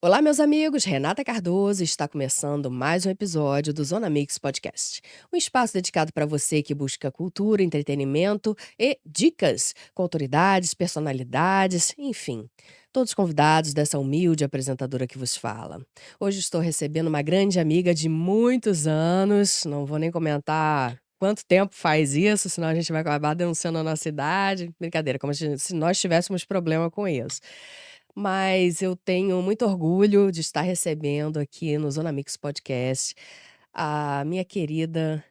Olá, meus amigos. Renata Cardoso está começando mais um episódio do Zona Mix Podcast. Um espaço dedicado para você que busca cultura, entretenimento e dicas com autoridades, personalidades, enfim, todos convidados dessa humilde apresentadora que vos fala. Hoje estou recebendo uma grande amiga de muitos anos, não vou nem comentar quanto tempo faz isso, senão a gente vai acabar denunciando a nossa idade. Brincadeira, como se nós tivéssemos problema com isso. Mas eu tenho muito orgulho de estar recebendo aqui no Zona Mix Podcast a minha querida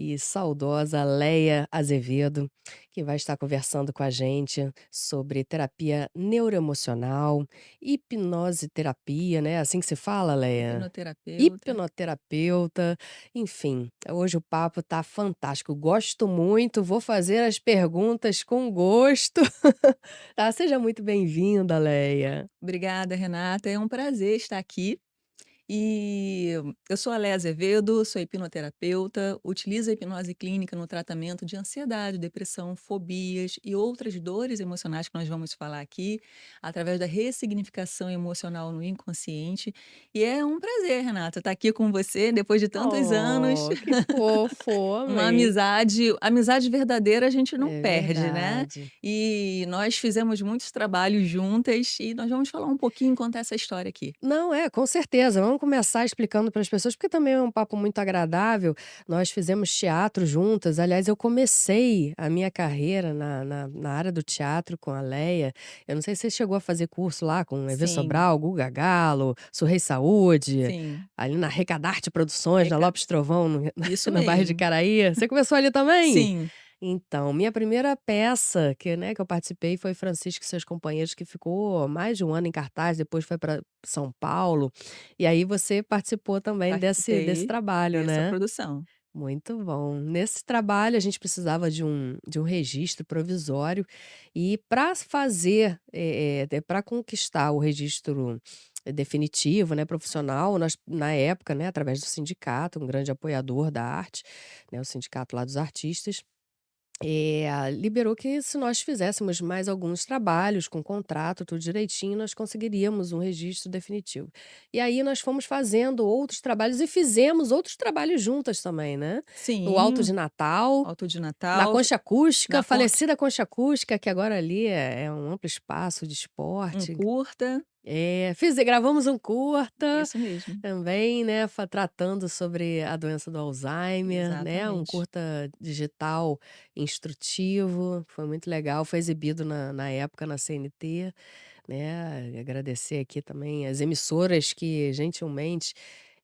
e saudosa Leia Azevedo, que vai estar conversando com a gente sobre terapia neuroemocional, hipnose terapia, né? Assim que se fala, Leia? Hipnoterapeuta. Hipnoterapeuta, enfim, hoje o papo tá fantástico. Gosto muito, vou fazer as perguntas com gosto. Tá, seja muito bem-vinda, Leia. Obrigada, Renata. É um prazer estar aqui. E eu sou a Léa Azevedo, sou hipnoterapeuta, utilizo a hipnose clínica no tratamento de ansiedade, depressão, fobias e outras dores emocionais que nós vamos falar aqui, através da ressignificação emocional no inconsciente. E é um prazer, Renata, estar aqui com você depois de tantos anos. Oh, que fofo, Uma amei. amizade verdadeira a gente não É perde, né. verdade. E nós fizemos muitos trabalhos juntas e nós vamos falar um pouquinho, contar essa história aqui. Não, é, com certeza. Vamos começar explicando para as pessoas, porque também é um papo muito agradável. Nós fizemos teatro juntas. Aliás, eu comecei a minha carreira na área do teatro com a Leia. Eu não sei se você chegou a fazer curso lá com Evê Sim, Sobral, Guga Galo, Surrey Saúde, sim. ali na Recadarte Produções, na Reca Lopes Trovão, no Isso no bairro de mesmo. Caraí. Você começou ali também? Sim, Então, minha primeira peça que eu participei foi Francisco e seus companheiros, que ficou mais de um ano em cartaz, depois foi para São Paulo, e aí você participou também desse participei trabalho, dessa né. produção. Muito bom. Nesse trabalho a gente precisava de um registro provisório, e para fazer, pra conquistar o registro definitivo, né, profissional, nós na época, né, através do sindicato, um grande apoiador da arte, né, o sindicato lá dos artistas, liberou que se nós fizéssemos mais alguns trabalhos com contrato, tudo direitinho, nós conseguiríamos um registro definitivo. E aí nós fomos fazendo outros trabalhos e fizemos outros trabalhos juntas também, né. No Alto de Sim, Natal, Auto de na Natal, Concha Acústica, na concha falecida Concha Acústica, que agora ali é um amplo espaço de um esporte. curta, Gravamos um curta isso mesmo, também, né, tratando sobre a doença do Alzheimer, né, um exatamente. curta digital instrutivo, foi muito legal, foi exibido na época na CNT, né, e agradecer aqui também as emissoras que gentilmente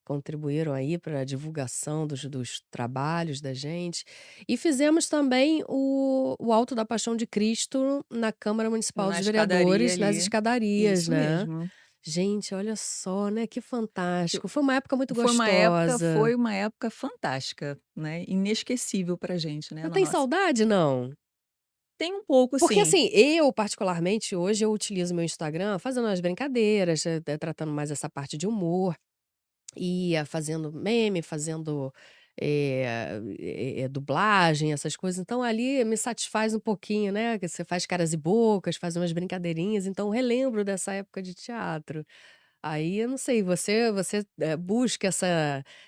contribuíram aí para a divulgação dos trabalhos da gente. E fizemos também o Alto da Paixão de Cristo na Câmara Municipal Na dos escadaria Vereadores, nas ali, escadarias, isso né. mesmo. Gente, olha só, né, que Que fantástico. Foi uma época muito foi uma época gostosa. foi uma época fantástica, né, inesquecível pra gente, né, Não na tem nossa. saudade, não? Tem um pouco Porque, sim. assim, eu particularmente hoje eu utilizo meu Instagram fazendo umas brincadeiras, tratando mais essa parte de humor, fazendo meme, fazendo, dublagem, essas coisas. Então ali me satisfaz um pouquinho, né, que você faz caras e bocas, faz umas brincadeirinhas, então relembro dessa época de teatro. Aí eu não sei, você, busca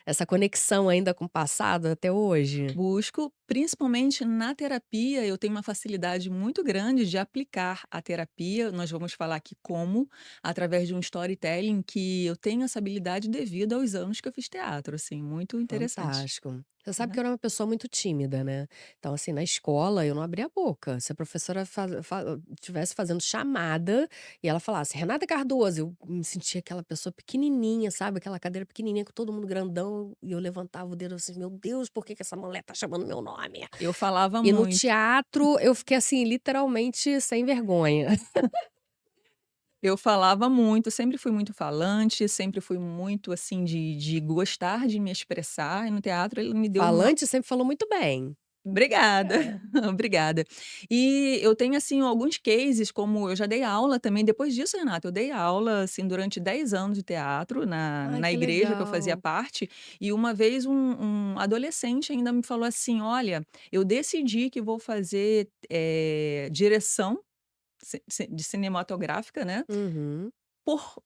essa conexão ainda com o passado até hoje? Busco, principalmente na terapia, eu tenho uma facilidade muito grande de aplicar a terapia. Nós vamos falar aqui como, através de um storytelling que eu tenho essa habilidade devido aos anos que eu fiz teatro, assim, muito interessante, Fantástico. Você sabe né. que eu era uma pessoa muito tímida, né. Então, assim, na escola eu não abria a boca. Se a professora tivesse fazendo chamada e ela falasse: "Renata Cardoso", eu me sentia aquela pessoa pequenininha, sabe, aquela cadeira pequenininha com todo mundo grandão, e eu levantava o dedo assim: "Meu Deus, por que que essa mulher tá chamando meu nome?". Eu falava E no muito. teatro eu fiquei, assim, literalmente sem vergonha. Eu falava muito, sempre fui muito falante, sempre fui muito, assim, de gostar de me expressar, e no teatro ele me deu uma. Falante sempre falou muito bem. Obrigada, É. obrigada. E eu tenho, assim, alguns cases, como eu já dei aula também depois disso, Renata, eu dei aula, assim, durante 10 anos de teatro na Ai, na que igreja que eu fazia legal. parte, e uma vez um adolescente ainda me falou assim: "Olha, eu decidi que vou fazer, direção cinematográfica, né, Uhum. por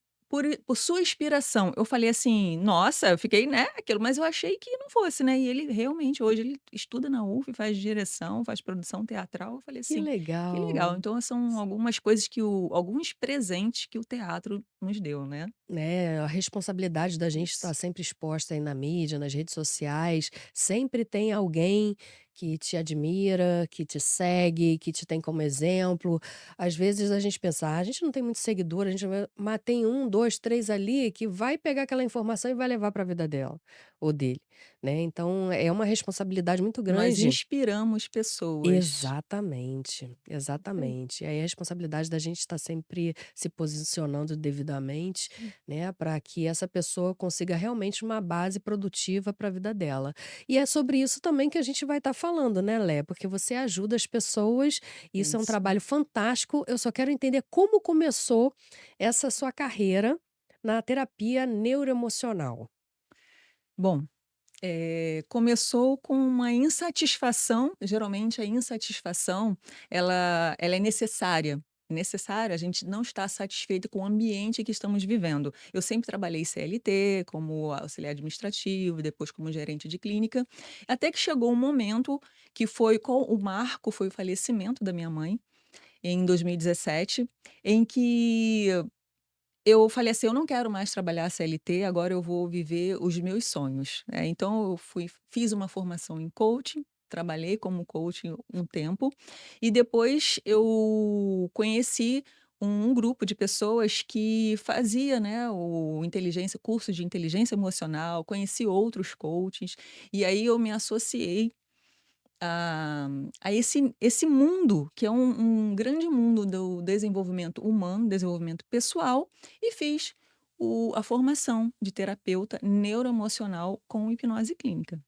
por sua inspiração. Eu falei assim: "Nossa", eu fiquei, né, aquilo, mas eu achei que não fosse, né, e ele realmente hoje ele estuda na UF, faz direção, faz produção teatral. Eu falei Que assim: "Que legal". legal. Então são algumas coisas que o alguns presentes que o teatro nos deu, né. Né, a responsabilidade da gente Isso. estar sempre exposta aí na mídia, nas redes sociais, sempre tem alguém que te admira, que te segue, que te tem como exemplo. Às vezes a gente pensa: "Ah, a gente não tem muito seguidor, a gente vai", mas tem um, 2, 3 ali que vai pegar aquela informação e vai levar para a vida dela ou dele, né. Então é uma responsabilidade muito Nós grande. inspiramos pessoas. Exatamente, Isso aí. exatamente. E aí a responsabilidade da gente estar sempre se posicionando devidamente, né, para que essa pessoa consiga realmente uma base produtiva para a vida dela. E é sobre isso também que a gente vai estar falando, né, Lé, porque você ajuda as pessoas, isso é um Isso. trabalho fantástico. Eu só quero entender como começou essa sua carreira na terapia neuroemocional. Bom, começou com uma insatisfação. Geralmente a insatisfação ela é necessária, a gente não está satisfeito com o ambiente que estamos vivendo. Eu sempre trabalhei CLT, como auxiliar administrativo, depois como gerente de clínica, até que chegou um momento que foi com o marco foi o falecimento da minha mãe, em 2017, em que eu falei assim: "Eu não quero mais trabalhar CLT, agora eu vou viver os meus sonhos", então eu fiz uma formação em coaching, trabalhei como coaching um tempo, e depois eu conheci um grupo de pessoas que fazia, né, o inteligência curso de inteligência emocional, conheci outros coaches, e aí eu me associei a esse mundo, que é um grande mundo do desenvolvimento humano, desenvolvimento pessoal, e fiz a formação de terapeuta neuroemocional com hipnose clínica.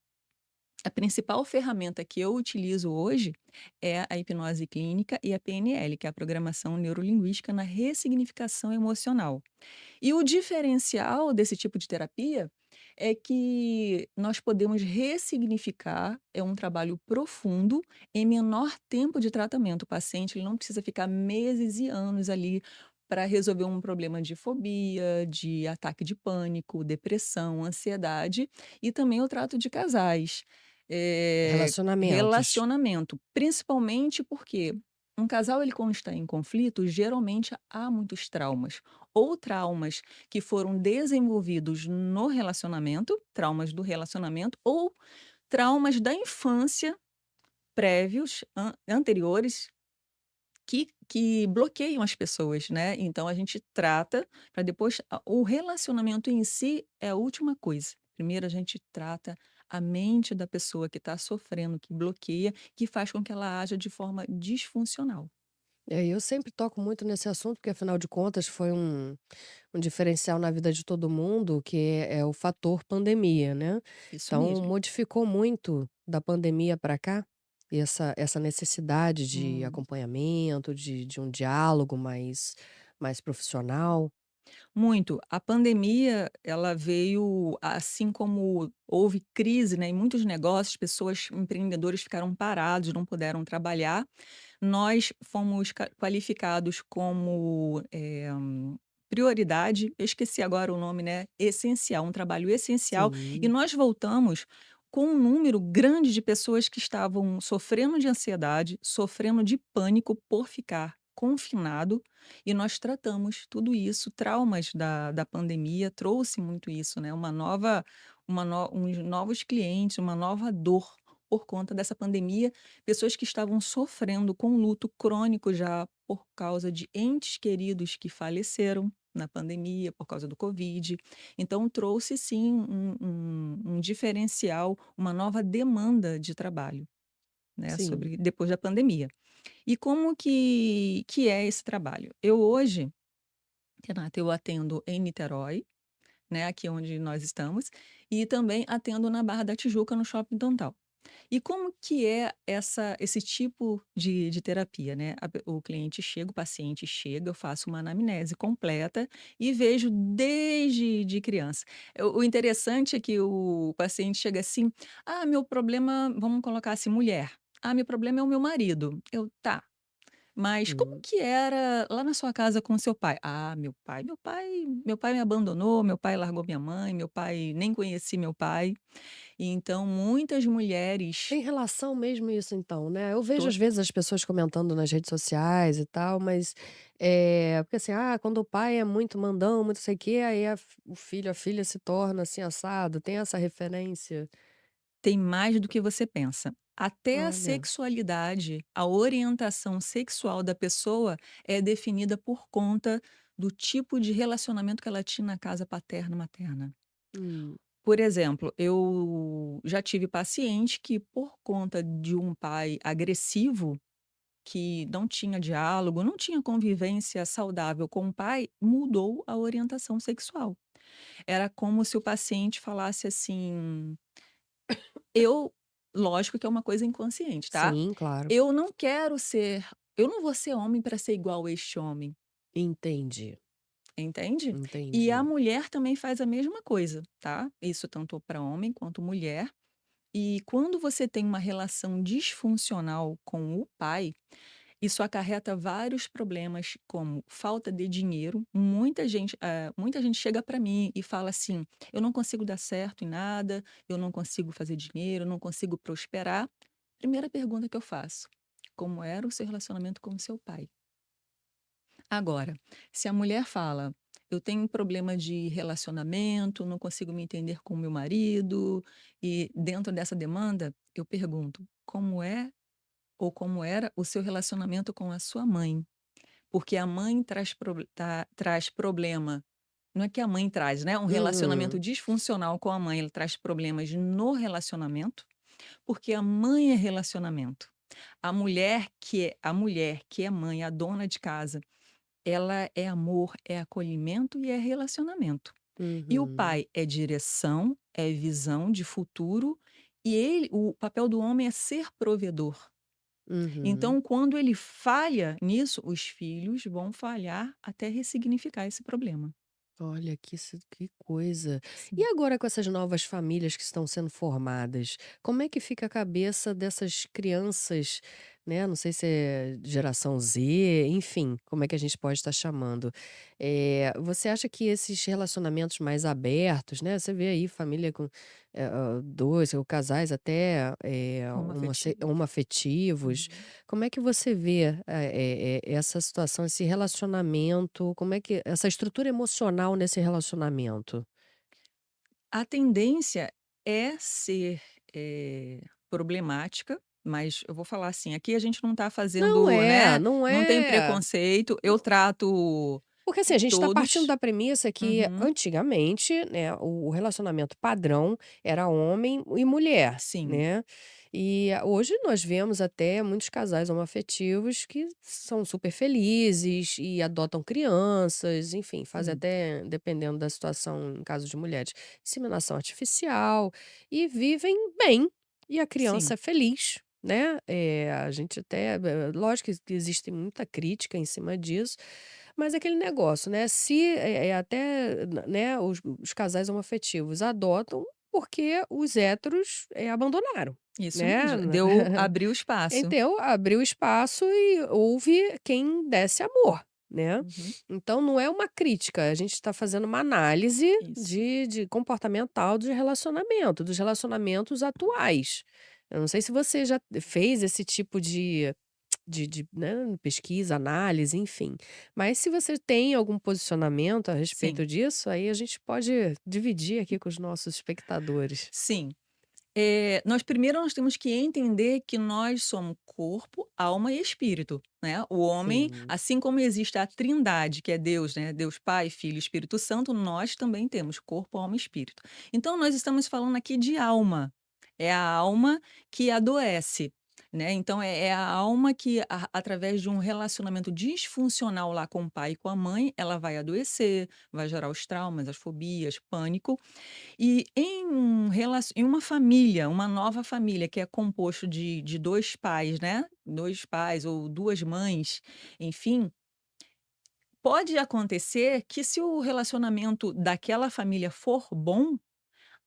A principal ferramenta que eu utilizo hoje é a hipnose clínica e a PNL, que é a programação neurolinguística na ressignificação emocional. E o diferencial desse tipo de terapia é que nós podemos ressignificar, é um trabalho profundo em menor tempo de tratamento. O paciente ele não precisa ficar meses e anos ali para resolver um problema de fobia, de ataque de pânico, depressão, ansiedade, e também o trato de casais. Relacionamentos. Relacionamento, principalmente porque um casal ele quando está em conflito, geralmente há muitos traumas ou traumas que foram desenvolvidos no relacionamento, traumas do relacionamento, ou traumas da infância prévios, anteriores, que bloqueiam as pessoas, né. Então a gente trata para depois o relacionamento em si é a última coisa. Primeiro a gente trata a mente da pessoa que está sofrendo, que bloqueia, que faz com que ela haja de forma disfuncional. É, eu sempre toco muito nesse assunto, porque afinal de contas foi um diferencial na vida de todo mundo, que é o fator pandemia, né. Isso Então mesmo. modificou muito da pandemia para cá, essa necessidade de Hum. acompanhamento, de um diálogo mais profissional. Muito. A pandemia, ela veio assim como houve crise, né, em muitos negócios, pessoas, empreendedores ficaram parados, não puderam trabalhar. Nós fomos qualificados como prioridade, eu esqueci agora o nome, né? Essencial, um trabalho essencial, e Sim, nós voltamos com um número grande de pessoas que estavam sofrendo de ansiedade, sofrendo de pânico por ficar confinado, e nós tratamos tudo isso. Traumas da pandemia trouxe muito isso, né? Uns novos clientes, uma nova dor por conta dessa pandemia, pessoas que estavam sofrendo com luto crônico já por causa de entes queridos que faleceram na pandemia por causa do Covid. Então trouxe sim um diferencial, uma nova demanda de trabalho, né, sim, sobre depois da pandemia. E como que é esse trabalho? Eu hoje, Renata, eu atendo em Niterói, né, aqui onde nós estamos, e também atendo na Barra da Tijuca, no Shopping Downtown. E como que é esse tipo de terapia, né? O cliente chega, o paciente chega, eu faço uma anamnese completa e vejo desde de criança. O interessante é que o paciente chega assim: "Ah, meu problema", vamos colocar assim, mulher: "Ah, meu problema é o meu marido". Eu: "Tá". Mas como Hum. que era lá na sua casa com o seu pai? "Ah, meu pai me abandonou, meu pai largou minha mãe, meu pai nem conheci meu pai". E então muitas mulheres Tem relação mesmo isso então, né. Eu vejo to às vezes as pessoas comentando nas redes sociais e tal, mas, porque assim, quando o pai é muito mandão, muito sei o quê, aí o filho, a filha se torna assim assado, tem essa referência? tem mais do que você pensa. Até a Olha, sexualidade, a orientação sexual da pessoa é definida por conta do tipo de relacionamento que ela tinha na casa paterna-materna. hum, Por exemplo, eu já tive paciente que, por conta de um pai agressivo, que não tinha diálogo, não tinha convivência saudável com o pai, mudou a orientação sexual. Era como se o paciente falasse assim: "Eu", lógico que é uma coisa inconsciente, tá? sim, claro, "Eu não quero ser eu não vou ser homem para ser igual a este homem", entendi, entende? E a entendi. mulher também faz a mesma coisa, tá? Isso tanto para homem quanto mulher. E quando você tem uma relação disfuncional com o pai, isso acarreta vários problemas, como falta de dinheiro. Muita gente chega para mim e fala assim: "Eu não consigo dar certo em nada, eu não consigo fazer dinheiro, eu não consigo prosperar". Primeira pergunta que eu faço: como era o seu relacionamento com o seu pai? Agora, se a mulher fala: "Eu tenho um problema de relacionamento, não consigo me entender com o meu marido", e dentro dessa demanda, eu pergunto: "Como é ou como era o seu relacionamento com a sua mãe?". Porque a mãe traz problema, não é que a mãe traz, né, um relacionamento Uhum, disfuncional com a mãe, ele traz problemas no relacionamento, porque a mãe é relacionamento. A mulher que é mãe, a dona de casa, ela é amor, é acolhimento e é relacionamento. E o uhum, pai é direção, é visão de futuro, e o papel do homem é ser provedor. uhum. Então, quando ele falha nisso, os filhos vão falhar até ressignificar esse problema. Olha, que coisa. E Sim. agora com essas novas famílias que estão sendo formadas, como é que fica a cabeça dessas crianças, né, não sei se é geração Z, enfim, como é que a gente pode estar chamando. Você acha que esses relacionamentos mais abertos, né, você vê aí família com, 2 ou casais até, Homoafetivo. homoafetivos, Uhum. como é que você vê, essa situação, esse relacionamento, como é que essa estrutura emocional nesse relacionamento? A tendência é ser, problemática, mas eu vou falar assim, aqui a gente não está Não fazendo, é, né, não não tem é preconceito, eu trato porque assim, a gente está partindo todos. da premissa que Uhum. antigamente, né, o relacionamento padrão era homem e mulher, Sim, né. E hoje nós vemos até muitos casais homoafetivos que são super felizes e adotam crianças, enfim, fazem sim, até, dependendo da situação, em caso de mulheres, inseminação artificial e vivem bem, e a criança sim, é feliz, né. A gente até lógico que existe muita crítica em cima disso, mas é aquele negócio, né, se, até, né, os casais homoafetivos adotam, porque os héteros, abandonaram, isso né. mesmo, abriu espaço. Então, abriu espaço e houve quem desse amor, né. Uhum, Então não é uma crítica, a gente está fazendo uma análise isso. de comportamental de relacionamento, dos relacionamentos atuais. Eu não sei se você já fez esse tipo de, né, pesquisa, análise, enfim. Mas se você tem algum posicionamento a Sim, respeito disso, aí a gente pode dividir aqui com os nossos espectadores. sim. Nós temos que entender que nós somos corpo, alma e espírito, né. O homem, Sim. assim como existe a trindade, que é Deus, né, Deus Pai, Filho e Espírito Santo, nós também temos corpo, alma e espírito. Então nós estamos falando aqui de alma. É a alma que adoece, né, então é a alma que através de um relacionamento disfuncional lá com o pai e com a mãe, ela vai adoecer, vai gerar os traumas, as fobias, pânico, e em uma família, uma nova família que é composto de 2 pais, né, 2 pais ou 2 mães, enfim, pode acontecer que se o relacionamento daquela família for bom,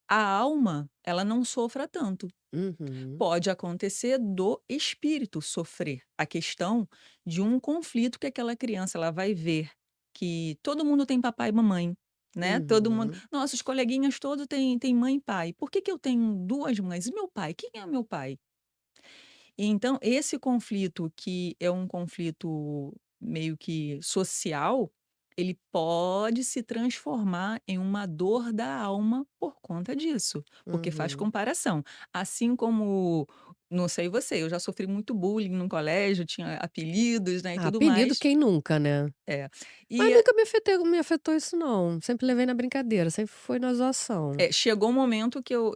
a alma, ela não sofra tanto. Uhum. Pode acontecer do espírito sofrer, a questão de um conflito que aquela criança ela vai ver que todo mundo tem papai e mamãe, né, todo mundo Uhum. nossos coleguinhas todos têm mãe e pai, por que que eu tenho 2 mães? E meu pai, quem é o meu pai? E então esse conflito que é um conflito meio que social, ele pode se transformar em uma dor da alma por conta disso, porque faz Uhum. comparação. Assim como, não sei você, eu já sofri muito bullying no colégio, tinha apelidos, né, e Ah, tudo apelido mais. quem nunca, né. É. Mas E nunca me afetou isso não, sempre levei na brincadeira, sempre foi na zoação. chegou um momento que eu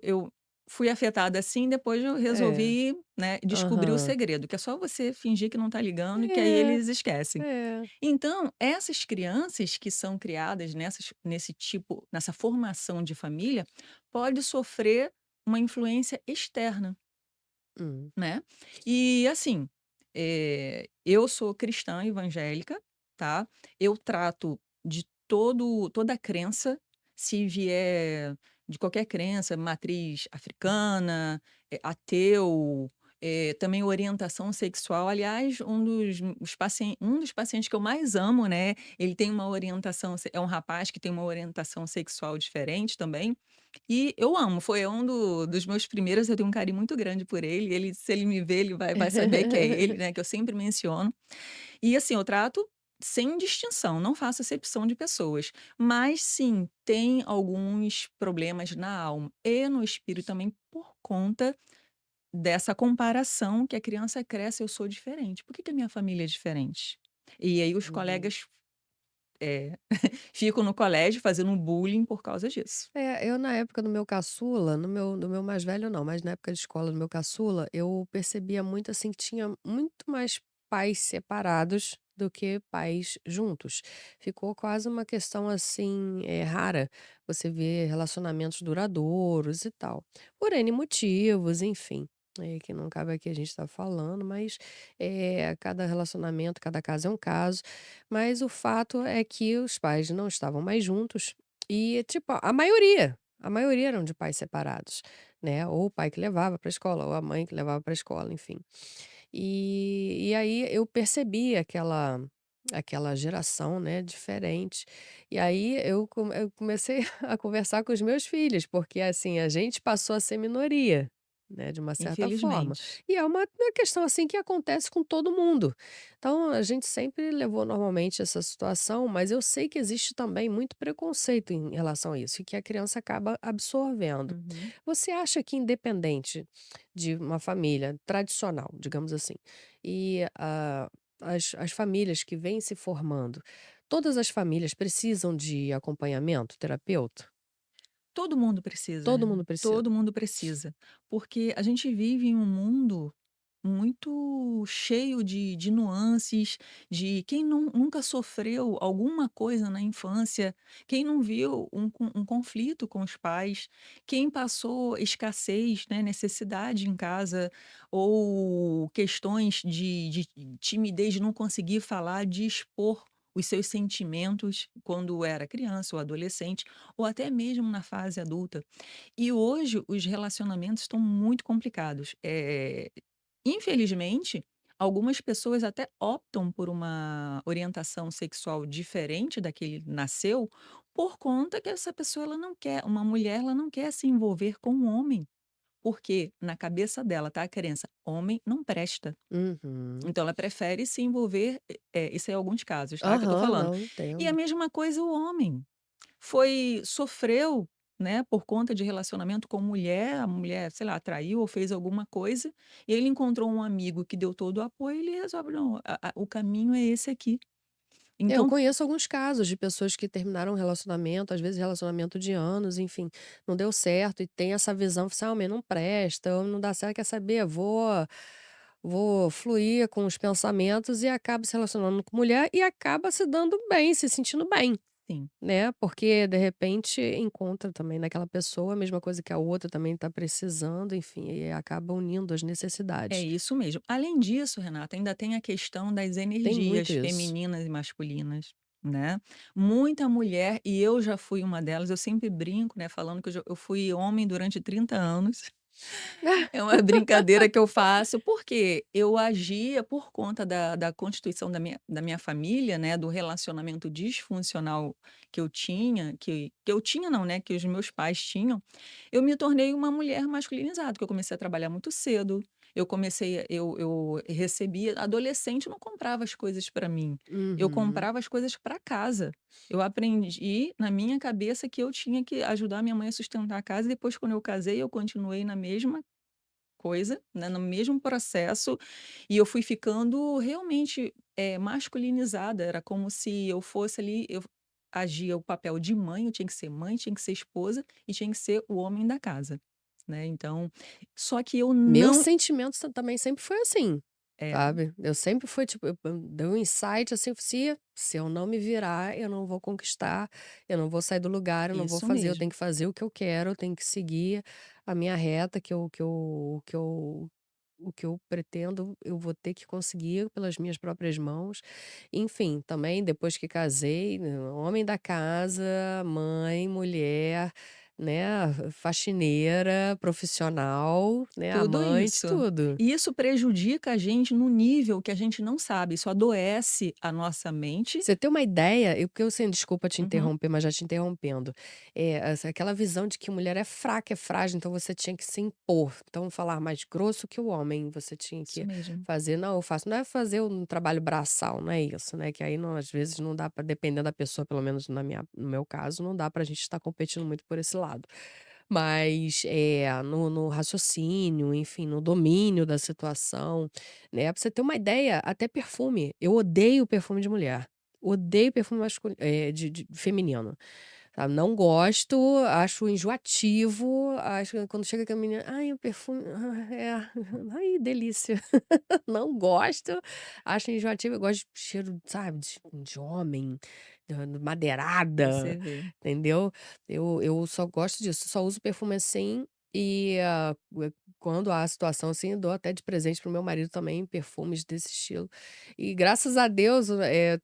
fui afetada assim, depois eu É. resolvi, né, descobrir o Aham. segredo, que é só você fingir que não tá ligando, que aí É, eles esquecem. é. Então, essas crianças que são criadas nessa formação de família, pode sofrer uma influência externa, Hum. né. E assim, eu sou cristã evangélica, tá, eu trato de toda a crença, se vier de qualquer crença, matriz africana, ateu, também orientação sexual. Aliás, um dos pacientes que eu mais amo, né, ele tem uma orientação se é um rapaz que tem uma orientação sexual diferente também, e eu amo, foi dos meus primeiros, eu tenho um carinho muito grande por ele, se ele me ver, ele vai saber que é ele, né, que eu sempre menciono. E assim, eu trato sem distinção, não faço acepção de pessoas, mas sim, tem alguns problemas na alma e no espírito também por conta dessa comparação que a criança cresce: "Eu sou diferente, por que que a minha família é diferente?". E aí os Uhum. colegas, eh, ficam no colégio fazendo um bullying por causa disso. É, eu na época do meu caçula, no meu mais velho não, mas na época de escola do meu caçula, eu percebia muito, assim, que tinha muito mais pais separados do que pais juntos. Ficou quase uma questão, assim, rara você ver relacionamentos duradouros e tal. Por N motivos, enfim, que não cabe aqui a gente estar falando, mas, cada relacionamento, cada caso é um caso. Mas o fato é que os pais não estavam mais juntos e, tipo, a maioria eram de pais separados, né, ou o pai que levava para a escola, ou a mãe que levava para a escola, enfim. E aí eu percebi aquela geração, né, diferente. E aí eu comecei a conversar com os meus filhos, porque, assim, a gente passou a ser minoria, né, de uma certa forma. Infelizmente. E é uma questão, assim, que acontece com todo mundo. Então a gente sempre levou normalmente essa situação, mas eu sei que existe também muito preconceito em relação a isso, e que a criança acaba absorvendo. Uhum. Você acha que independente de uma família tradicional, digamos assim, e as famílias que vêm se formando, todas as famílias precisam de acompanhamento terapeuta? Todo mundo precisa, Todo Renan, mundo precisa? todo mundo precisa, porque a gente vive em um mundo muito cheio de nuances, de quem nunca sofreu alguma coisa na infância, quem não viu um conflito com os pais, quem passou escassez, né, necessidade em casa, ou questões de timidez, de não conseguir falar, de expor os seus sentimentos quando era criança ou adolescente, ou até mesmo na fase adulta. E hoje os relacionamentos estão muito complicados. Infelizmente, algumas pessoas até optam por uma orientação sexual diferente da que ele nasceu, por conta que essa pessoa ela não quer, uma mulher ela não quer se envolver com um homem, porque na cabeça dela tá a crença: homem não presta. Uhum. Então ela prefere se envolver, isso é alguns casos, tá, que eu tô Aham, falando. não, E a entendo. mesma coisa o homem. Sofreu, né, por conta de relacionamento com mulher, a mulher, sei lá, traiu ou fez alguma coisa, e ele encontrou um amigo que deu todo o apoio, ele resolve: "Não, o caminho é esse aqui". Eu Então conheço alguns casos de pessoas que terminaram um relacionamento, às vezes relacionamento de anos, enfim, não deu certo e tem essa visão, assim: "Ah, homem não presta, homem não dá certo, quer saber, vou fluir com os pensamentos", e acaba se relacionando com mulher e acaba se dando bem, se sentindo bem, sim, né, porque de repente encontra também naquela pessoa a mesma coisa que a outra também está precisando, enfim, e acaba unindo as é necessidades. isso mesmo. Além disso, Renata, ainda tem a questão das Tem muito energias isso. femininas e masculinas. né. Muita mulher, e eu já fui uma delas, eu sempre brinco, né, falando que eu fui homem durante 30 anos. É uma brincadeira que eu faço, porque eu agia por conta da constituição da minha família, né, do relacionamento disfuncional que eu tinha não, né, que os meus pais tinham, eu me tornei uma mulher masculinizada, porque eu comecei a trabalhar muito cedo, eu recebia adolescente, eu não comprava as coisas para mim, eu Uhum. comprava as coisas para casa. Eu aprendi na minha cabeça que eu tinha que ajudar minha mãe a sustentar a casa, e depois quando eu casei eu continuei na mesma coisa, né, no mesmo processo, e eu fui ficando realmente, masculinizada, era como se eu fosse ali, eu agia o papel de mãe, tinha que ser esposa e tinha que ser o homem da casa, né, então só que eu Meus não sentimentos também sempre foi assim, é, sabe. Eu sempre fui, tipo, deu um insight, assim, se eu não me virar, eu não vou conquistar, eu não vou sair do lugar, eu não vou isso fazer, eu mesmo, tenho que fazer o que eu quero, eu tenho que seguir a minha reta o que eu pretendo, eu vou ter que conseguir pelas minhas próprias mãos. Enfim, também depois que casei, né, homem da casa, mãe, mulher, né, faxineira, profissional, né, tudo amante, isso. tudo. E isso prejudica a gente no nível que a gente não sabe, isso adoece a nossa mente. Você tem uma ideia, eu porque eu assim, desculpa te Uhum, interromper, mas já te interrompendo. Aquela visão de que mulher é fraca, é frágil, então você tinha que se impor, então falar mais grosso que o homem, você tinha isso que mesmo. fazer não, eu faço não é fazer um trabalho braçal, não é isso, né, que aí não às vezes não dá para dependendo da pessoa, pelo menos no meu caso, não dá pra gente estar competindo muito por esse lado. Mas, no raciocínio, enfim, no domínio da situação, né, pra você ter uma ideia, até perfume, eu odeio perfume de mulher. Odeio perfume de feminino, sabe, não gosto, acho enjoativo, acho que quando chega aquela menina: "Ai, o perfume, ai, delícia". Não gosto, acho enjoativo, eu gosto de cheiro, sabe, de homem, madeirada, Você vê. entendeu. Eu só gosto disso, só uso perfume assim e, quando há a situação assim, eu dou até de presente para o meu marido também perfumes desse estilo. E graças a Deus,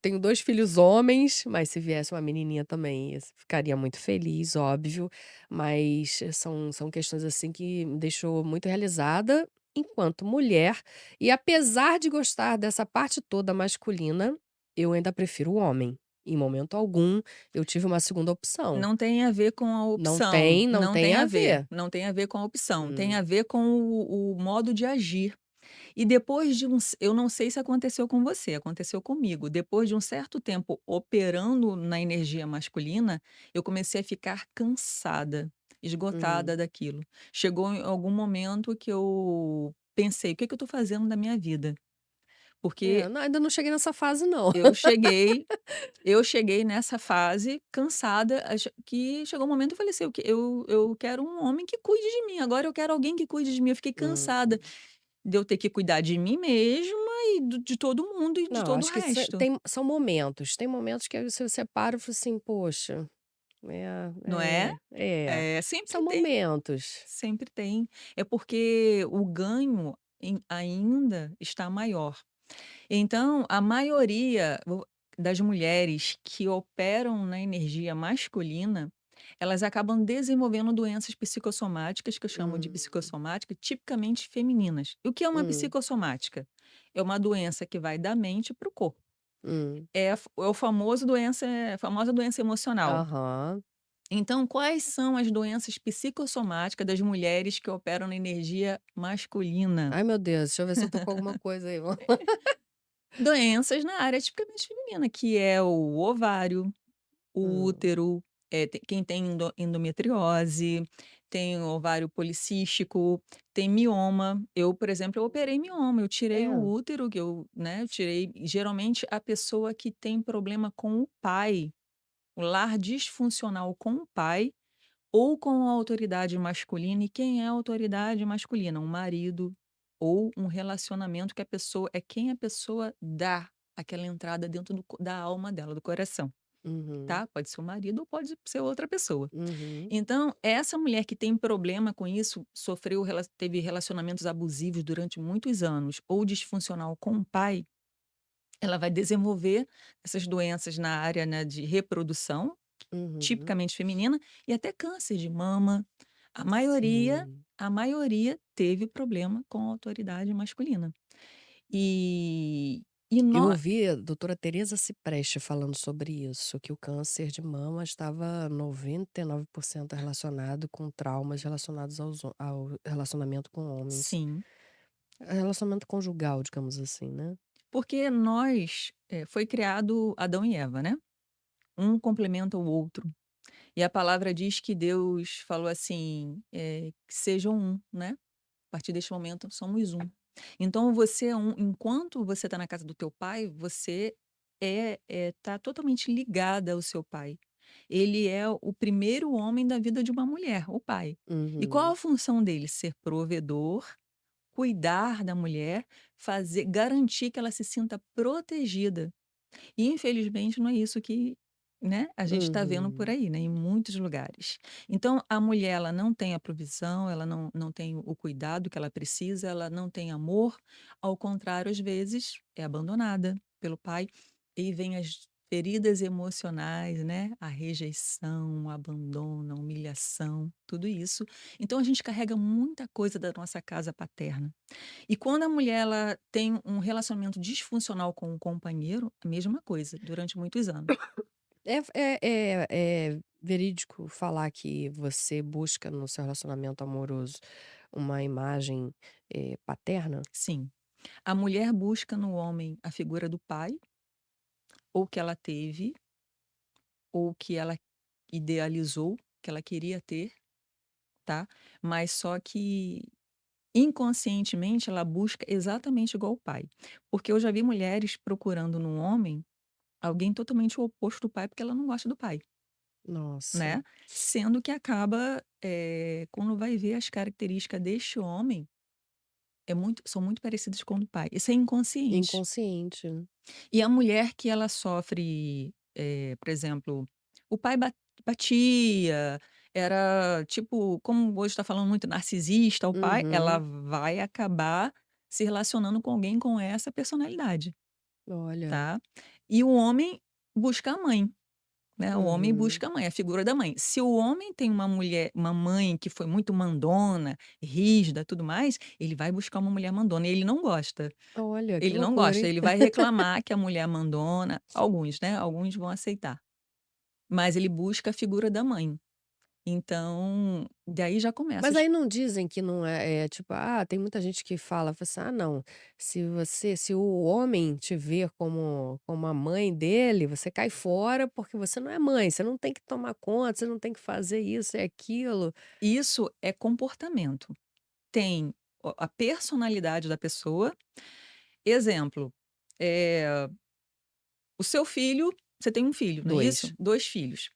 tenho 2 filhos homens, mas se viesse uma menininha também, eu ficaria muito feliz, óbvio, mas são questões assim que me deixou muito realizada enquanto mulher e apesar de gostar dessa parte toda masculina, eu ainda prefiro o homem. Em momento algum, eu tive uma segunda opção. Não tem a ver com a opção, Não tem a ver. não tem a ver com a opção, tem Hum, a ver com o modo de agir. E depois de eu não sei se aconteceu com você, aconteceu comigo. Depois de um certo tempo operando na energia masculina, eu comecei a ficar cansada, hum. esgotada daquilo. Chegou em algum momento que eu pensei: "O que que eu estou fazendo da minha vida?". Porque Não, ainda não cheguei nessa fase não. eu cheguei eu cheguei nessa fase cansada, que chegou um momento eu falei assim: "Eu quero um homem que cuide de mim, agora eu quero alguém que cuide de mim". Eu fiquei Hum. cansada de eu ter que cuidar de mim mesma e de todo mundo e de Não, todo o acho que resto, são momentos. Tem momentos que aí você para e fala assim: "Poxa, não é? é". Sempre São tem, momentos. sempre tem. É porque o ganho ainda está maior. Então, a maioria das mulheres que operam na energia masculina, elas acabam desenvolvendo doenças psicossomáticas, que eu chamo de Hum, psicossomática, tipicamente femininas. E o que é uma hum, psicossomática? É uma doença que vai da mente para o corpo. hum. É o a famosa doença emocional. Aham. Então, quais são as doenças psicossomáticas das mulheres que operam na energia masculina? Ai meu Deus, deixa eu ver se eu tô com alguma coisa aí. Doenças na área tipicamente feminina, que é o ovário, o Hum, útero, quem tem endometriose, tem ovário policístico, tem mioma. Eu, por exemplo, eu operei mioma, eu tirei o é. útero, que eu, né, eu tirei geralmente a pessoa que tem problema com o pai, o lar disfuncional com o pai ou com a autoridade masculina. E quem é a autoridade masculina? Um marido ou um relacionamento que a pessoa é quem a pessoa dá aquela entrada dentro da alma dela, do coração, Uhum, tá? Pode ser o marido ou pode ser outra pessoa. uhum. Então, essa mulher que tem problema com isso, teve relacionamentos abusivos durante muitos anos ou disfuncional com o pai, ela vai desenvolver essas doenças na área, né, de reprodução, Uhum. tipicamente feminina, e até câncer de mama. A maioria Sim. a maioria teve problema com a autoridade masculina. E e Eu nó ouvi a doutora Teresa Cipreste falando sobre isso, que o câncer de mama estava 99% relacionado com traumas relacionados ao relacionamento com homens. sim, Relacionamento conjugal, digamos assim, né. porque nós, foi criado Adão e Eva, né, um complementa o outro. E a palavra diz que Deus falou assim, que sejam um, né, a partir deste momento somos um. Então você é um enquanto você está na casa do teu pai, você tá totalmente ligada ao seu pai. Ele é o primeiro homem da vida de uma mulher, o pai. E qual a Uhum. função dele? Ser provedor, cuidar da mulher, fazer garantir que ela se sinta protegida. E infelizmente não é isso que, né, a gente está vendo por Uhum. aí, né, em muitos lugares. Então a mulher ela não tem a provisão, ela não tem o cuidado que ela precisa, ela não tem amor, ao contrário, às vezes é abandonada pelo pai, e vem as feridas emocionais, né, a rejeição, o abandono, a humilhação, tudo isso. Então a gente carrega muita coisa da nossa casa paterna. E quando a mulher ela tem um relacionamento disfuncional com o companheiro, a mesma coisa, durante muitos anos. É verídico falar que você busca no seu relacionamento amoroso uma imagem, paterna? Sim, a mulher busca no homem a figura do pai, ou que ela teve, ou que ela idealizou, que ela queria ter, tá, mas só que inconscientemente ela busca exatamente igual o pai. Porque eu já vi mulheres procurando no homem alguém totalmente o oposto do pai, porque ela não gosta do pai. Nossa, Né, sendo que acaba, quando vai ver as características deste homem, são muito parecidas com o do pai. Isso é inconsciente. inconsciente, né. E a mulher que ela sofre, por exemplo, o pai batia, era tipo, como hoje está falando muito narcisista o pai, ela Uhum. vai acabar se relacionando com alguém com essa personalidade, Olha. tá. E o homem busca a mãe. Né, o homem Uhum. busca a mãe, a figura da mãe. Se o homem tem uma mãe que foi muito mandona, rígida, tudo mais, ele vai buscar uma mulher mandona e ele não gosta. Olha, que Ele não loucura, gosta, hein. ele vai reclamar que a mulher é mandona, alguns, né, alguns vão aceitar, mas ele busca a figura da mãe. Então, daí já começa Mas as aí não dizem que não tipo, tem muita gente que fala assim: "Ah não, se o homem te ver como a mãe dele, você cai fora, porque você não é mãe, você não tem que tomar conta, você não tem que fazer isso e aquilo". isso é comportamento. Tem a personalidade da pessoa. Exemplo, eh o seu filho você tem um filho, não é isso? 2. 2 filhos.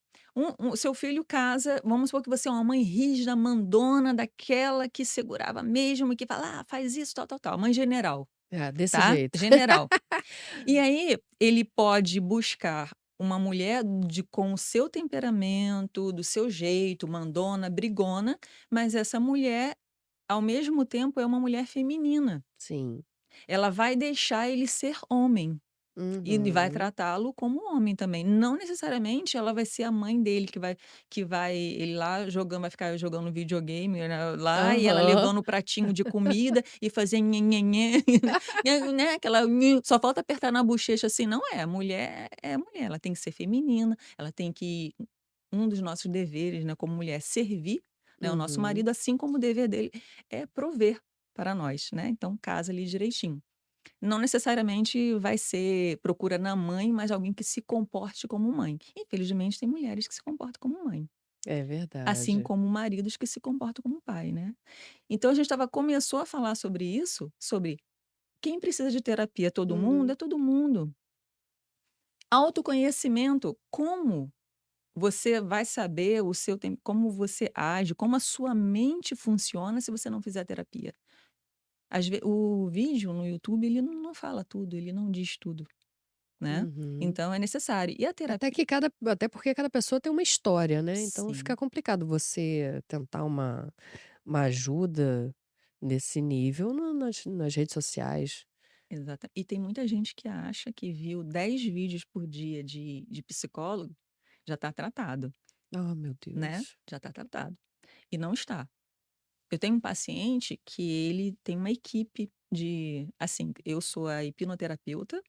O seu filho casa, vamos supor que você é uma mãe rígida, mandona, daquela que segurava mesmo, que fala: "Ah, faz isso, tal, tal, tal", mãe general, É, desse tá? jeito. General. E aí, ele pode buscar uma mulher com o seu temperamento, do seu jeito, mandona, brigona, mas essa mulher, ao mesmo tempo, é uma mulher feminina. Sim. Ela vai deixar ele ser homem. E vai Uhum. tratá-lo como homem também. Não necessariamente ela vai ser a mãe dele que vai ele lá jogando vai ficar jogando videogame, né, lá e ela Aham. levando o pratinho de comida e fazer nhe-nhe-nhe, né, aquela só falta apertar na bochecha, assim, não é, mulher é mulher, ela tem que ser feminina, ela tem que um dos nossos deveres, né, como mulher, é servir, né, o nosso Uhum. marido, assim como o dever dele é prover para nós, né, então casa ali direitinho. Não necessariamente vai ser procura na mãe, mas alguém que se comporte como mãe. Infelizmente tem mulheres que se comportam como mãe, É assim verdade. como maridos que se comportam como pai, né. Então a gente começou a falar sobre isso, sobre quem precisa de terapia, Uhum. é todo mundo. Autoconhecimento, como você vai saber o seu tempo, como você age, como a sua mente funciona se você não fizer terapia. O vídeo no YouTube ele não fala tudo, ele não diz tudo. Né, Uhum. então é necessário. E a Até terapia que até porque cada pessoa tem uma história, né, então fica sim, complicado você tentar uma ajuda nesse nível nas redes sociais. exata e tem muita gente que acha que viu 10 vídeos por dia de psicólogo, já está tratado, Ah, meu né, Deus. já está tratado, e não está. Eu tenho um paciente que ele tem uma equipe de assim, eu sou a hipnoterapeuta,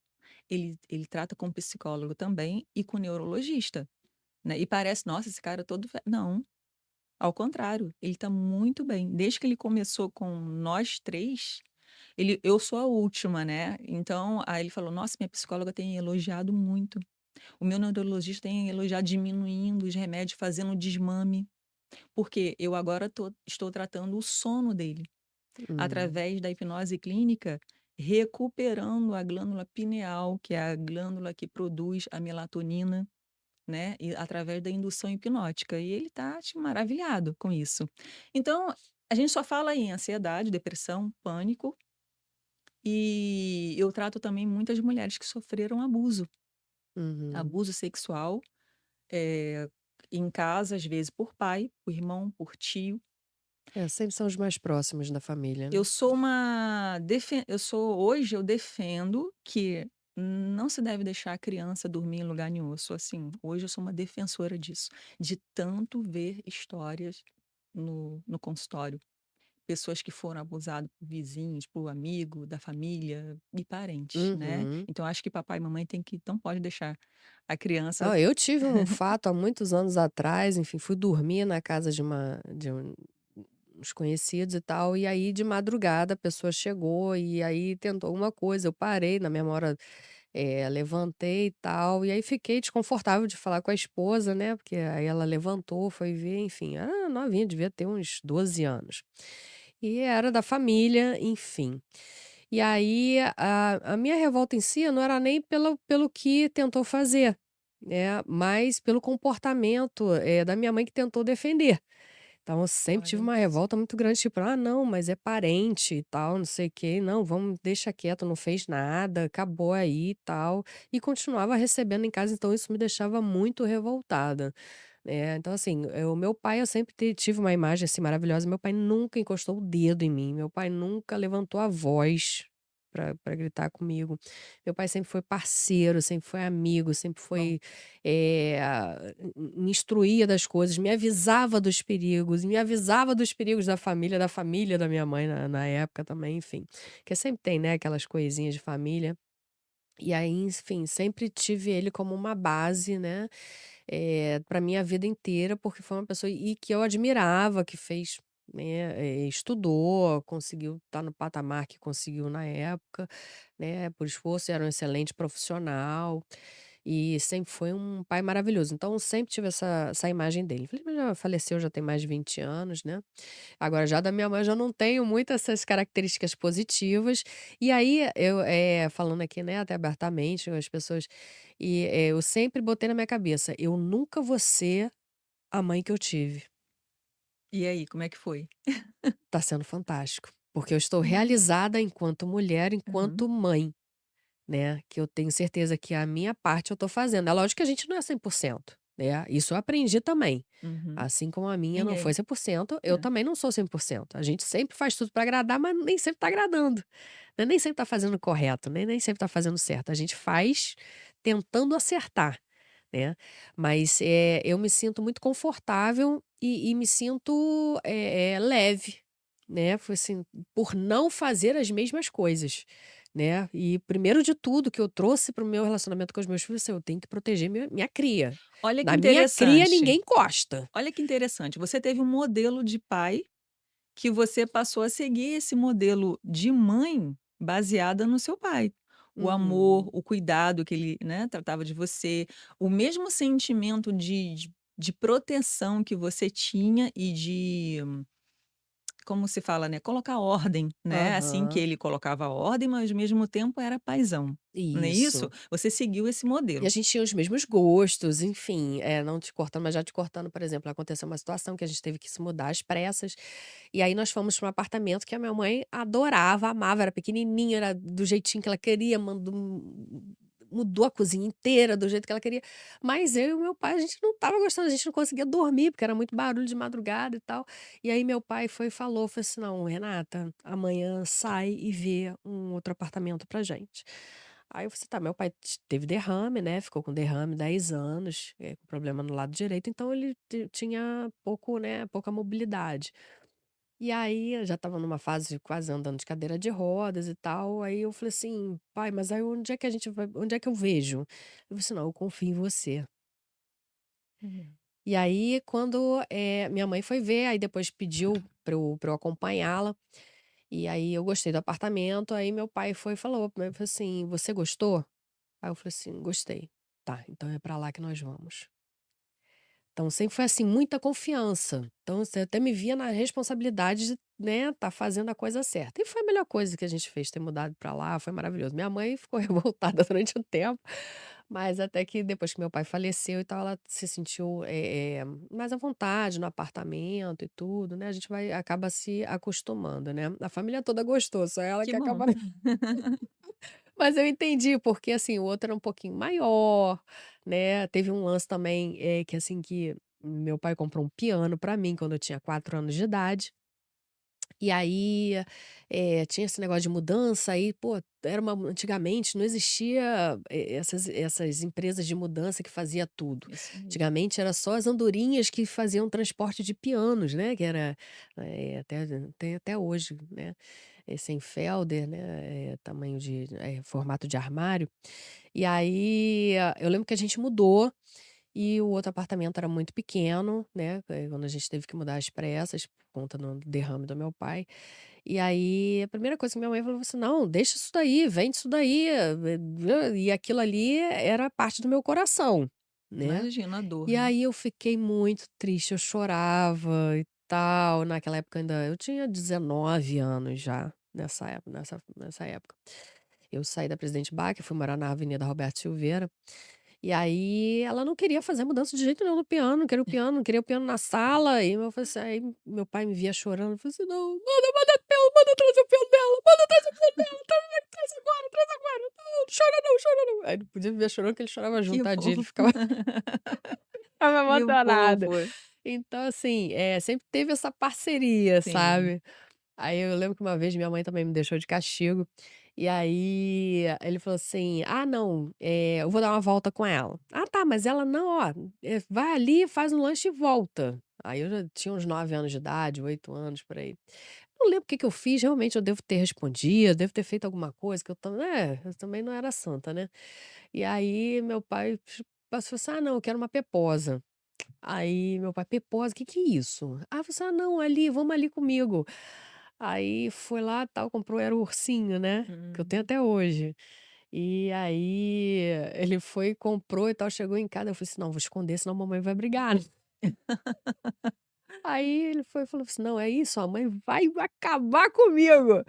ele trata com psicólogo também e com neurologista, né, e parece: "Nossa, esse cara é todo fe", não, ao contrário, ele está muito bem. Desde que ele começou com nós 3, eu sou a última, né, então aí ele falou: "Nossa, minha psicóloga tem elogiado muito, o meu neurologista tem elogiado diminuindo os remédios, fazendo desmame, porque eu agora estou tratando o sono dele, Hum. através da hipnose clínica, recuperando a glândula pineal, que é a glândula que produz a melatonina, né, e através da indução hipnótica", e ele tá, assim, maravilhado com isso. Então, a gente só fala em ansiedade, depressão, pânico, e eu trato também muitas mulheres que sofreram abuso, Uhum. abuso sexual, eh, em casa, às vezes por pai, por irmão, por tio. É, sempre são os mais próximos da família, Eu né. sou uma defen eu sou hoje eu defendo que não se deve deixar a criança dormir em lugar nenhum. Eu sou assim, hoje eu sou uma defensora disso, de tanto ver histórias no consultório. Pessoas que foram abusadas por vizinhos, por amigo, da família e parentes, né. Uhum. Então acho que papai e mamãe tem que não pode deixar a criança. Ah, eu tive um fato há muitos anos atrás, enfim, fui dormir na casa uns conhecidos e tal, e aí de madrugada a pessoa chegou e aí tentou alguma coisa, eu parei na mesma hora, levantei e tal, e aí fiquei desconfortável de falar com a esposa, né, porque aí ela levantou, foi ver, enfim, era novinha, devia ter uns 12 anos. E era da família, enfim. E aí a minha revolta em si não era nem pelo que tentou fazer, né, mas pelo comportamento, da minha mãe que tentou defender. Então eu sempre tive Olha uma isso. revolta muito grande, tipo: "Ah, não, mas é parente e tal, não sei o quê. Não, vamos deixa quieto, não fez nada, acabou aí e tal". E continuava recebendo em casa, então isso me deixava muito revoltada. Então assim, o meu pai eu sempre tive uma imagem, assim, maravilhosa, meu pai nunca encostou o dedo em mim, meu pai nunca levantou a voz pra gritar comigo. Meu pai sempre foi parceiro, sempre foi amigo, sempre Bom, foi, me instruía das coisas, me avisava dos perigos da família da minha mãe na época também, enfim. Que sempre tem, né, aquelas coisinhas de família. E aí, enfim, sempre tive ele como uma base, né, pra minha vida inteira, porque foi uma pessoa e que eu admirava, que fez, né, estudou, conseguiu estar no patamar que conseguiu na época, né, por esforço, era um excelente profissional, e sempre foi um pai maravilhoso. Então sempre tive essa imagem dele. Infelizmente já faleceu, já tem mais de 20 anos, né. Agora já da minha mãe eu já não tenho muito essas características positivas, e aí eu, falando aqui, né, até abertamente com as pessoas, eu sempre botei na minha cabeça: "Eu nunca vou ser a mãe que eu tive". e aí, como é que foi? Tá sendo fantástico, porque eu estou Hum. realizada enquanto mulher, Aham. enquanto mãe, né, que eu tenho certeza que a minha parte eu tô fazendo. É lógico que a gente não é 100%, né, isso eu aprendi também. Uhum. Assim como a minha não foi Ninguém. 100%, eu É. também não sou 100%. A gente sempre faz tudo pra agradar, mas nem sempre tá agradando, né, nem sempre tá fazendo correto, nem sempre tá fazendo certo. A gente faz tentando acertar, né. Mas, eu me sinto muito confortável e me sinto, leve, né, foi assim, por não fazer as mesmas coisas, né. E primeiro de tudo que eu trouxe para o meu relacionamento com os meus filhos, assim, eu tenho que proteger minha cria. Olha que Na minha cria interessante. ninguém encosta. Olha que interessante, você teve um modelo de pai que você passou a seguir esse modelo de mãe baseada no seu pai. O amor, Uhum. o cuidado que ele, né, tratava de você, o mesmo sentimento de proteção que você tinha e de, como se fala, né, colocar ordem, né, assim que Aham. ele colocava ordem, mas ao mesmo tempo era paizão, não é isso? Isso. Você seguiu esse E a modelo. gente tinha os mesmos gostos, enfim, não te cortando, mas já te cortando, por exemplo, aconteceu uma situação que a gente teve que se mudar às pressas, e aí nós fomos para um apartamento que a minha mãe adorava, amava, era pequenininho, era do jeitinho que ela queria, mudou a cozinha inteira do jeito que ela queria. Mas eu e o meu pai, a gente não estava gostando, a gente não conseguia dormir, porque era muito barulho de madrugada e tal. E aí meu pai foi e falou assim: "Não, Renata, amanhã sai e vê um outro apartamento pra gente". Aí eu falei assim: "Tá", meu pai teve derrame, né, ficou com derrame 10 anos, com problema no lado direito, então ele tinha pouco, né, pouca mobilidade. E aí eu já estava numa fase de quase andando de cadeira de rodas e tal, aí eu falei assim: "Pai, mas aí onde é que eu vejo?". Ele falou assim: "Não, eu confio em você". Uhum. E aí quando, minha mãe foi ver, aí depois pediu pra eu acompanhá-la, e aí eu gostei do apartamento, aí meu pai foi e falou, né, falou assim: "Você gostou?". Aí eu falei assim: "Gostei". "Tá, então é pra lá que nós vamos". Então sempre foi assim, muita confiança. Então você até me via na responsabilidade de, né, tá fazendo a coisa certa. E foi a melhor coisa que a gente fez, ter mudado pra lá, foi maravilhoso. Minha mãe ficou revoltada durante um tempo, mas até que depois que meu pai faleceu e tal, ela se sentiu, mais à vontade no apartamento e tudo, né, a gente acaba se acostumando, né. A família toda gostou, só ela Que que bom. acaba. Mas eu entendi, porque, assim, o outro era um pouquinho maior, né, teve um lance também, que assim, que meu pai comprou um piano pra mim quando eu tinha 4 anos de idade, e aí, tinha esse negócio de mudança, aí, pô, era uma antigamente não existia, essas empresas de mudança que fazia tudo. Isso mesmo. Antigamente era só as andorinhas que faziam transporte de pianos, né, que era, até tem até hoje, né, sem felder, né, tamanho de formato de armário. E aí, eu lembro que a gente mudou, e o outro apartamento era muito pequeno, né, quando a gente teve que mudar às pressas, por conta do derrame do meu pai. E aí, a primeira coisa que minha mãe falou assim: "Não, deixa isso daí, vende isso daí", e aquilo ali era parte do meu coração, né. Imagina a dor, E né. aí eu fiquei muito triste, eu chorava e tal, naquela época ainda eu tinha 19 anos já, nessa época. Eu saí da Presidente Baca, fui morar na Avenida Roberto Silveira, e aí ela não queria fazer mudança de jeito nenhum no piano, não queria o piano, não queria o piano na sala, e eu falei assim, aí meu pai me via chorando, eu falei assim: "Não, manda trazer o piano dela, manda trazer o piano dela, traz agora, traz agora, não, chora não, chora não". Aí não podia me ver chorando, que ele chorava junto, Que tadinho, ele fofo. ficava Que emocionado. fofo. Então assim, sempre teve essa parceria, Sim. sabe. Aí eu lembro que uma vez minha mãe também me deixou de castigo, e aí ele falou assim: "Ah não, eu vou dar uma volta com ela". "Ah tá, mas ela não, ó, vai ali, faz um lanche e volta". Aí eu já tinha uns 9 anos de idade, 8 anos, por aí. Não lembro o que que eu fiz, realmente eu devo ter respondido, devo ter feito alguma coisa que eu também não era santa, né. E aí meu pai passou assim: "Ah não, eu quero uma peposa". Aí meu pai: "Peposa, que é isso?". Ah, eu falei assim: "Ah não, ali, vamos ali comigo". Aí foi lá, tal, comprou era o ursinho, né, que eu tenho Hum. até hoje. E aí ele foi, comprou e tal, chegou em casa, eu falei assim: "Não, vou esconder, senão a mamãe vai brigar, né". Aí ele foi e falou assim: "Não, é isso, a mãe vai acabar comigo".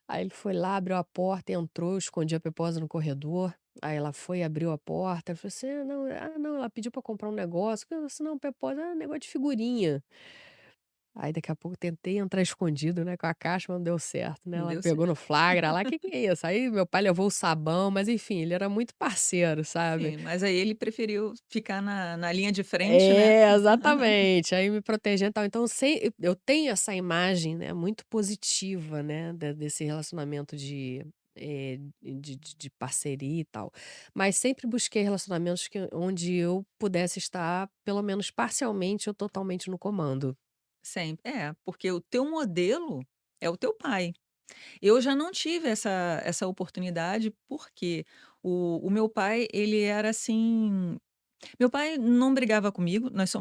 Aí ele foi lá, abriu a porta, entrou, eu escondi a Peposa no corredor, aí ela foi, abriu a porta, eu falei assim: "Ah não, ela pediu pra comprar um negócio", eu falei assim: "Não, Peposa, é negócio de figurinha". Aí daqui a pouco tentei entrar escondido, né, com a caixa, mas não deu certo, né, Não ela deu pegou no certo. flagra lá: Que é isso?". Aí meu pai levou o sabão, mas enfim, ele era muito parceiro, sabe. Sim, mas aí ele preferiu ficar na linha de frente, né. É, exatamente, aí me protegendo e tal. Então eu tenho essa imagem, né, muito positiva, né, desse relacionamento de parceria e tal. Mas sempre busquei relacionamentos onde eu pudesse estar, pelo menos parcialmente ou totalmente no comando. Sempre. É, porque o teu modelo é o teu pai. Eu já não tive essa oportunidade, porque o meu pai, ele era assim, meu pai não brigava comigo, nós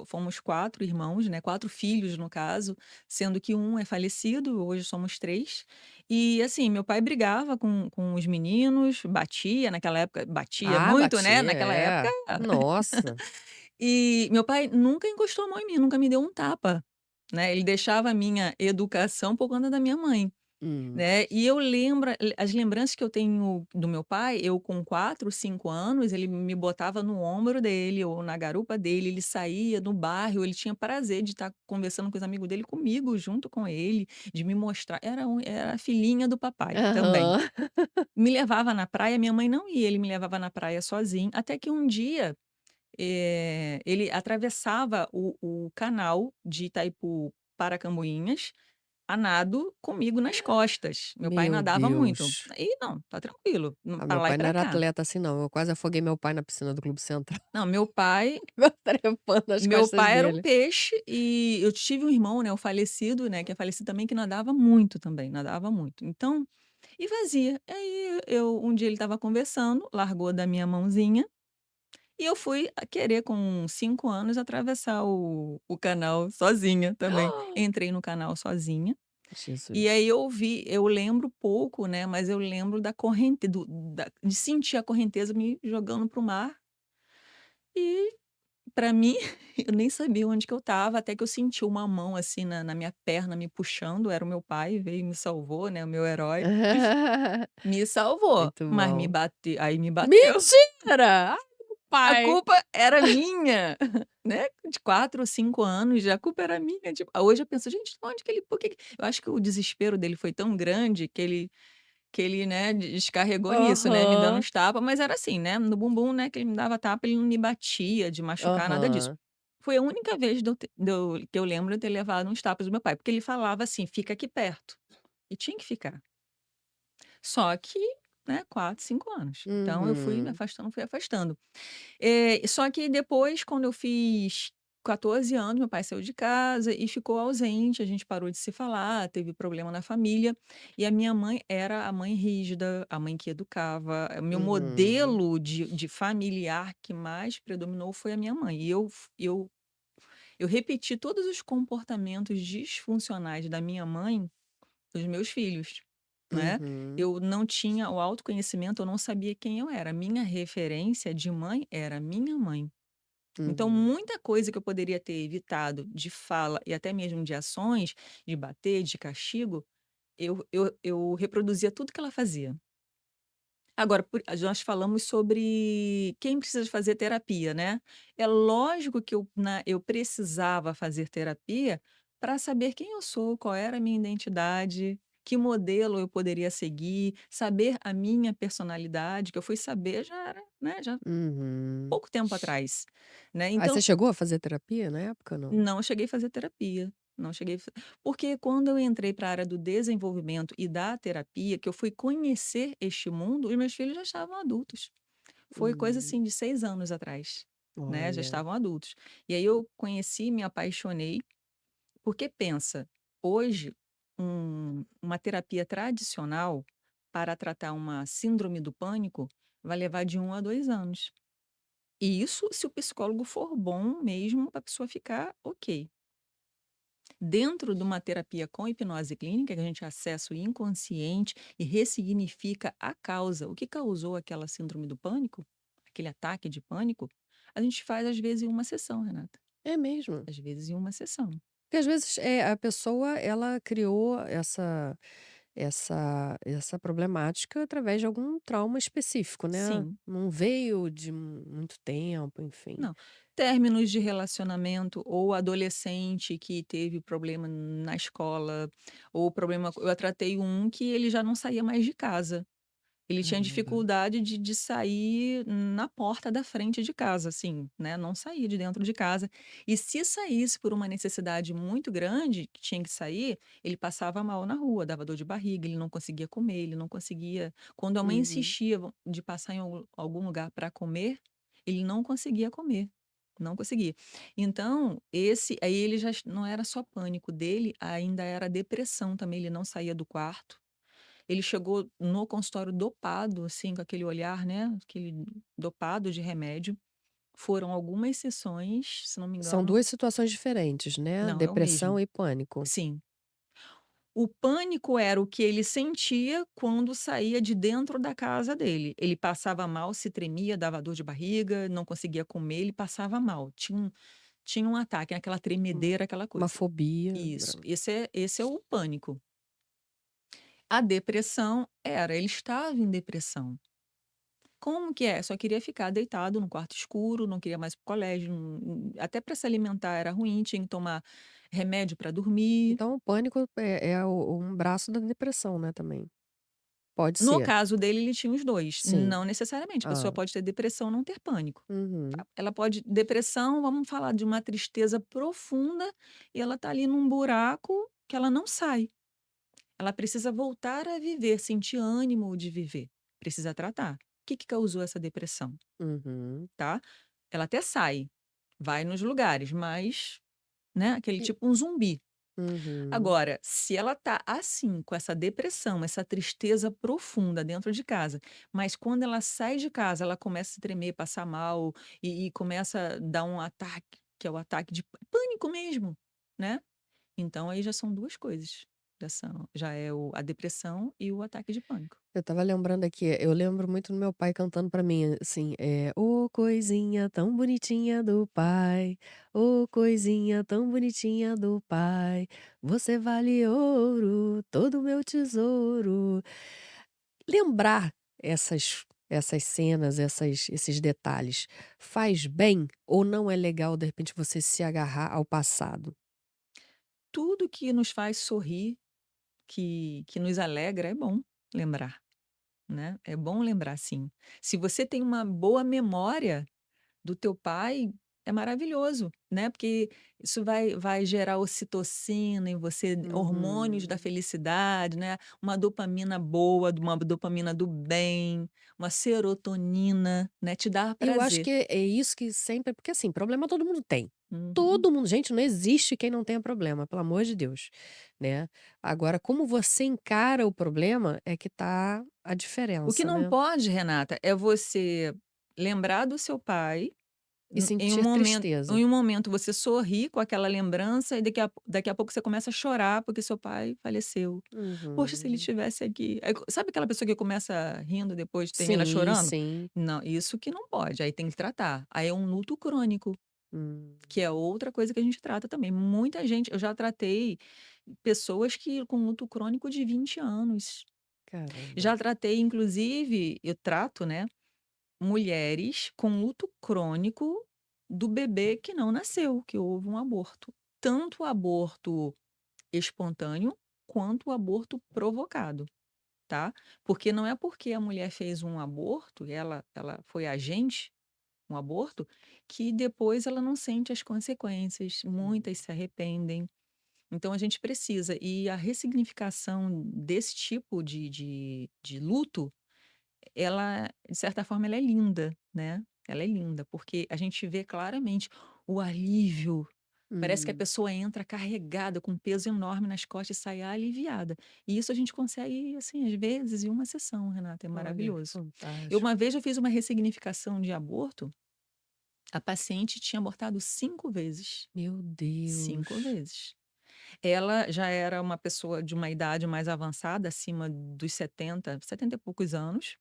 fomos 4 irmãos, né, 4 filhos no caso, sendo que um é falecido, hoje somos 3. E assim, meu pai brigava com os meninos, batia, naquela época batia Ah, muito, né, batia, naquela época. é. Nossa. E meu pai nunca encostou a mão em mim, nunca me deu um tapa, né, ele deixava a minha educação por conta da minha mãe. Hum. Né, e eu lembro as lembranças que eu tenho do meu pai, eu com 4, 5 anos, ele me botava no ombro dele ou na garupa dele, ele saía no bairro, ele tinha prazer de estar conversando com os amigos dele, comigo, junto com ele, de me mostrar era a filhinha do papai também. Aham. Me levava na praia, minha mãe não ia, ele me levava na praia sozinho, até que um dia, ele atravessava o canal de Itaipu para Camboinhas, a nado comigo nas costas. Meu pai Meu nadava muito. Deus. Aí não, tá tranquilo, Ah, pra meu lá e pai não pra era cá. atleta assim não, eu quase afoguei meu pai na piscina do Clube Central, Não, meu pai trepando nas meu costas pai era um dele. peixe e eu tive um irmão, né, o falecido, né, que é falecido também, que nadava muito também, nadava muito. Então e fazia. Aí um dia ele estava conversando, largou da minha mãozinha e eu fui a querer com 5 anos atravessar o canal sozinha também. Entrei no canal sozinha. E Jesus. aí eu lembro pouco, né, mas eu lembro da corrente de sentir a correnteza me jogando para o mar, e pra mim, eu nem sabia onde que eu estava, até que eu senti uma mão, assim, na minha perna me puxando, era o meu pai, veio e me salvou, né, o meu herói, me salvou, Muito mas bom. me bateu. Mentira! Ai, meu A pai. culpa era minha, né, de 4 ou 5 anos, já a culpa era minha, tipo, hoje eu penso: "Gente, onde que ele por que que" eu acho que o desespero dele foi tão grande que ele, né, descarregou nisso, né, me dando Aham, uns tapa, mas era assim, né, no bumbum, né, que ele me dava tapa, ele não me batia de machucar, nada disso. aham. Foi a única vez que eu lembro de ter levado uns tapas do meu pai, porque ele falava assim: "Fica aqui perto", e tinha que ficar. Só que, né, 4, 5 anos. Então eu fui me Uhum. afastando, fui afastando. Só que depois, quando eu fiz 14 anos, meu pai saiu de casa e ficou ausente, a gente parou de se falar, teve problema na família, e a minha mãe era a mãe rígida, a mãe que educava, o meu Uhum. modelo de familiar que mais predominou foi a minha mãe. E eu repeti todos os comportamentos disfuncionais da minha mãe dos meus filhos, né. Uhum. Eu não tinha o autoconhecimento, eu não sabia quem eu era. Minha referência de mãe era minha mãe. Então Uhum. muita coisa que eu poderia ter evitado de fala e até mesmo de ações, de bater, de castigo, eu reproduzia tudo que ela fazia. Agora nós falamos sobre quem precisa fazer terapia, né. É lógico que eu precisava fazer terapia para saber quem eu sou, qual era a minha identidade, que modelo eu poderia seguir, saber a minha personalidade, que eu fui saber já era, né, já Uhum. pouco tempo atrás, né. Aí você Então chegou a fazer terapia na época, não? não cheguei a fazer terapia, não cheguei a fa porque quando eu entrei para a área do desenvolvimento e da terapia, que eu fui conhecer este mundo, os meus filhos já estavam adultos. Foi coisa, assim, Hum. de 6 anos atrás, né, já Olha. estavam adultos. E aí eu conheci, me apaixonei, porque pensa, hoje uma terapia tradicional para tratar uma síndrome do pânico vai levar de 1 a 2 anos. E isso se o psicólogo for bom mesmo para a pessoa ficar ok. Dentro de uma terapia com hipnose clínica, que a gente acessa o inconsciente e ressignifica a causa, o que causou aquela síndrome do pânico, aquele ataque de pânico, a gente faz às vezes em uma sessão, Renata. É mesmo? Às vezes em uma sessão. Porque às vezes, a pessoa ela criou essa problemática através de algum trauma específico, né. Sim. Não veio de muito tempo, enfim. Não. Términos de relacionamento ou adolescente que teve problema na escola, ou problema. Eu tratei um que ele já não saía mais de casa. Ele tinha Caramba. dificuldade de sair na porta da frente de casa, assim, né, não saía de dentro de casa. E se saísse por uma necessidade muito grande, que tinha que sair, ele passava mal na rua, dava dor de barriga, ele não conseguia comer, ele não conseguia quando a mãe Uhum. insistia de passar em algum lugar para comer, ele não conseguia comer, não conseguia. Então, esse aí ele já não era só pânico dele, ainda era depressão também, ele não saía do quarto. Ele chegou no consultório dopado, assim, com aquele olhar, né, aquele dopado de remédio. Foram algumas sessões, se não me São engano 2 situações diferentes, né, não, é o depressão mesmo. e pânico. Sim. O pânico era o que ele sentia quando saía de dentro da casa dele. Ele passava mal, se tremia, dava dor de barriga, não conseguia comer, ele passava mal. Tinha um ataque, aquela Hum. tremedeira, aquela Uma coisa. fobia. Isso, esse é o pânico. A depressão era, ele estava em depressão. Como que é? Só queria ficar deitado no quarto escuro, não queria mais ir para o colégio, até para se alimentar era ruim, tinha que tomar remédio para dormir. Então o pânico é um braço da depressão, né, também. Pode No ser. caso dele, ele tinha os 2. Sim. Não necessariamente, a pessoa Hã. pode ter depressão e não ter pânico. Uhum. Ela pode depressão, vamos falar de uma tristeza profunda, e ela tá ali num buraco que ela não sai. Ela precisa voltar a viver, sentir ânimo de viver. Precisa tratar. O que que causou essa depressão, Uhum. tá? Ela até sai, vai nos lugares, mas, né, aquele E tipo um zumbi. uhum. Agora, se ela tá assim, com essa depressão, essa tristeza profunda dentro de casa, mas quando ela sai de casa, ela começa a se tremer, passar mal e começa a dar um ataque, que é o ataque de pânico mesmo, né? Então aí já são 2 coisas. Já é a depressão e o ataque de pânico. Eu estava lembrando aqui, eu lembro muito do meu pai cantando pra mim, assim, "Ô coisinha tão bonitinha do pai, ô coisinha tão bonitinha do pai, você vale ouro, todo o meu tesouro". Lembrar essas cenas, esses detalhes, faz bem ou não é legal, de repente, você se agarrar ao passado? Tudo que nos faz sorrir, que nos alegra, é bom lembrar, né? É bom lembrar sim. Se você tem uma boa memória do teu pai, é maravilhoso, né, porque isso vai gerar ocitocina em você, hormônios da Uhum. felicidade, né, uma dopamina boa, uma dopamina do bem, uma serotonina, né, te dá Eu acho prazer. que é isso que sempre porque, assim, problema todo mundo tem. Uhum. Todo mundo gente, não existe quem não tenha problema, pelo amor de Deus, né. Agora como você encara o problema é que tá a O que diferença, não né. pode, Renata, é você lembrar do seu pai. E sentir tristeza. Em um momento você sorri com aquela lembrança e daqui a pouco você começa a chorar porque seu pai faleceu. "Poxa, se ele Uhum. estivesse aqui". Aí sabe aquela pessoa que começa rindo, depois termina Sim, chorando? sim. Não, isso que não pode, aí tem que tratar. Aí é um luto crônico, Hum, que é outra coisa que a gente trata também. Muita gente eu já tratei pessoas que com luto crônico de 20 anos. caramba. Já tratei inclusive eu trato, né, mulheres com luto crônico do bebê que não nasceu, que houve um aborto. Tanto o aborto espontâneo, quanto o aborto provocado, tá. Porque não é porque a mulher fez um aborto, e ela foi agente, um aborto, que depois ela não sente as consequências, Hum. muitas se arrependem. Então a gente precisa e a ressignificação desse tipo de luto, ela, de certa forma, ela é linda, né, ela é linda, porque a gente vê claramente o alívio, parece que a Hum. pessoa entra carregada com um peso enorme nas costas e sai aliviada. E isso a gente consegue, assim, às vezes em uma sessão, Renata, é Olha, que maravilhoso. fantástico. Uma vez eu fiz uma ressignificação de aborto, a paciente tinha abortado 5 vezes, Meu 5 Deus. vezes. Ela já era uma pessoa de uma idade mais avançada, acima dos 70 e poucos anos,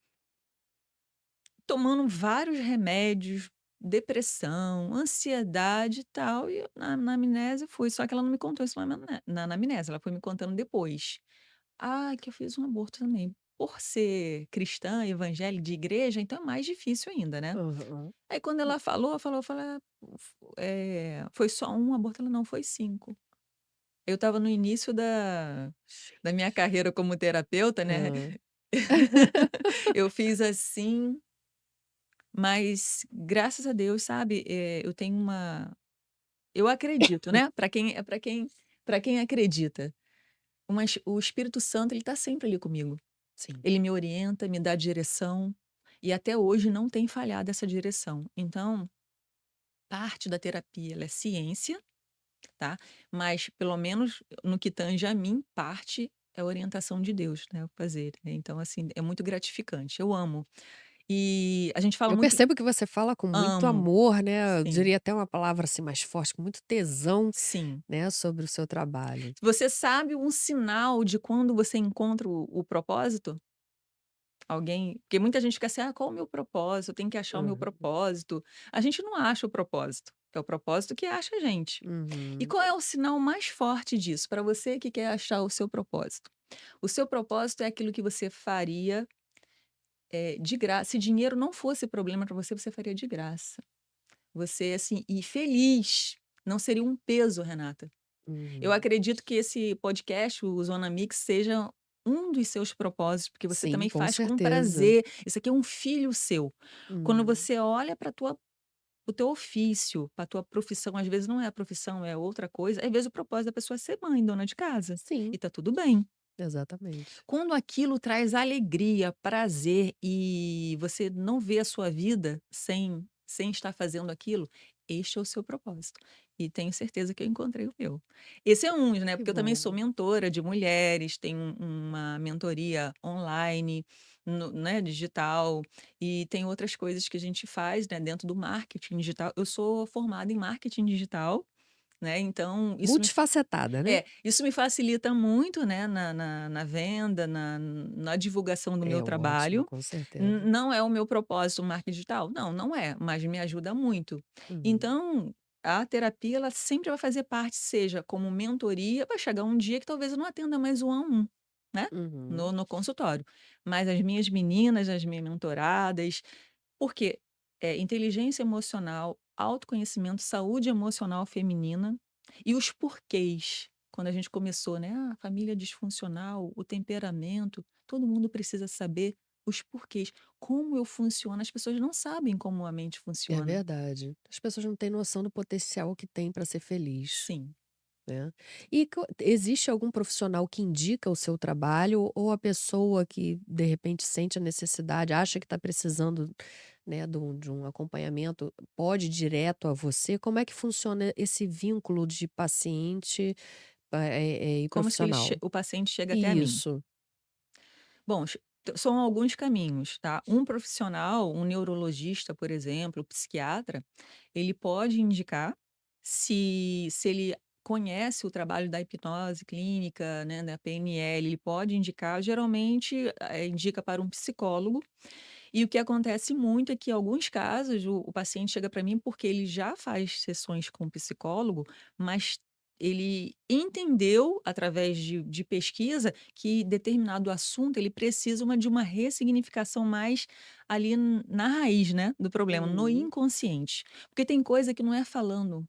tomando vários remédios, depressão, ansiedade e tal, e na anamnese foi, só que ela não me contou isso na anamnese, ela foi me contando depois. "Ah, que eu fiz um aborto também". Por ser cristã, evangélica, de igreja, então é mais difícil ainda, né. Aham. Aí quando ela falou, eu falei: "Ah, foi só um aborto?" Ela: "Não, foi 5". Eu estava no início da minha carreira como terapeuta, né, Hã. eu fiz assim. Mas, graças a Deus, sabe, eu tenho uma eu acredito, né, para quem acredita, o Espírito Santo ele tá sempre ali comigo. Sim. Ele me orienta, me dá direção, e até hoje não tem falhado essa direção. Então, parte da terapia ela é ciência, tá, mas pelo menos no que tange a mim, parte é orientação de Deus, né, o fazer, né, então assim, é muito gratificante, eu amo. E a gente fala Eu muito percebo que você fala com muito amo, amor, né, eu sim. diria até uma palavra, assim, mais forte, com muito tesão, Sim. né, sobre o seu trabalho. Você sabe um sinal de quando você encontra o propósito? Alguém porque muita gente fica assim: "Ah, qual o meu propósito? Eu tenho que achar o meu Aham. propósito". A gente não acha o propósito, é o propósito que acha a gente. E Uhum. qual é o sinal mais forte disso, para você que quer achar o seu propósito? O seu propósito é aquilo que você faria, de graça. Se dinheiro não fosse problema para você, você faria de graça. Você, assim, e feliz, não seria um peso, Renata. Eu Uhum. acredito que esse podcast, o Zona Mix, seja um dos seus propósitos, porque você Sim, também com faz com certeza. prazer. Isso aqui é um filho seu. Quando Uhum. você olha para o teu ofício, para tua profissão, às vezes não é a profissão, é outra coisa, às vezes o propósito da pessoa é ser mãe, dona de casa, Sim, e tá tudo bem. exatamente. Quando aquilo traz alegria, prazer e você não vê a sua vida sem estar fazendo aquilo, este é o seu propósito. E tenho certeza que eu encontrei o meu. Esse é um, né, Que porque eu também sou bom. mentora de mulheres, tenho uma mentoria online, né, digital, e tem outras coisas que a gente faz, né, dentro do marketing digital. Eu sou formada em marketing digital, né, então Multifacetada, né? isso me facilita muito, né, na venda, na divulgação do meu É ótimo, trabalho. com certeza. Não é o meu propósito o marketing digital? Não, não é, mas me ajuda muito. Uhum. Então, a terapia ela sempre vai fazer parte, seja como mentoria, vai chegar um dia que talvez eu não atenda mais o 1 a 1, né, Uhum. no consultório. Mas as minhas meninas, as minhas mentoradas, porque, inteligência emocional, autoconhecimento, saúde emocional feminina e os porquês. Quando a gente começou, né, família disfuncional, o temperamento, todo mundo precisa saber os porquês. Como eu funciono, as pessoas não sabem como a mente É funciona. verdade. As pessoas não têm noção do potencial que tem para ser feliz, Sim. né. E existe algum profissional que indica o seu trabalho ou a pessoa que, de repente, sente a necessidade, acha que está precisando, né, de um acompanhamento, pode ir direto a você? Como é que funciona esse vínculo de paciente, e Como que ele profissional? o paciente chega até a mim? Isso. Bom, são alguns caminhos, tá? Um profissional, um neurologista, por exemplo, psiquiatra, ele pode indicar se ele conhece o trabalho da hipnose clínica, né, da PNL, ele pode indicar, geralmente indica para um psicólogo. E o que acontece muito é que, em alguns casos, o paciente chega para mim porque ele já faz sessões com o psicólogo, mas ele entendeu, através de pesquisa, que determinado assunto ele precisa de uma ressignificação mais ali na raiz, né, do problema, no Uhum. inconsciente. Porque tem coisa que não é falando.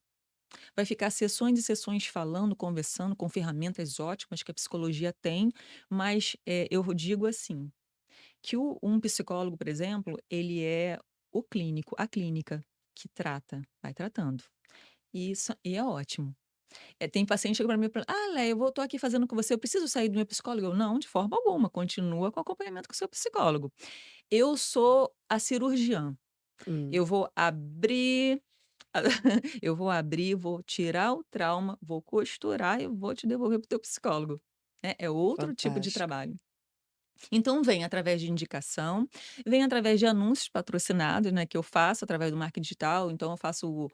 Vai ficar sessões e sessões falando, conversando, com ferramentas ótimas que a psicologia tem, mas eu digo assim que um psicólogo, por exemplo, ele é o clínico, a clínica que trata, vai tratando. E é ótimo. Tem paciente que chega para mim e fala: "Ah, Léia, tô aqui fazendo com você, eu preciso sair do meu psicólogo?" Eu: "Não, de forma alguma, continua com o acompanhamento com o seu psicólogo." Eu sou a cirurgiã, Hum, eu vou abrir eu vou abrir, vou tirar o trauma, vou costurar e vou te devolver para o teu psicólogo, né, é outro tipo de fantástico. trabalho. Então vem através de indicação, vem através de anúncios patrocinados, né, que eu faço através do marketing digital, então eu faço,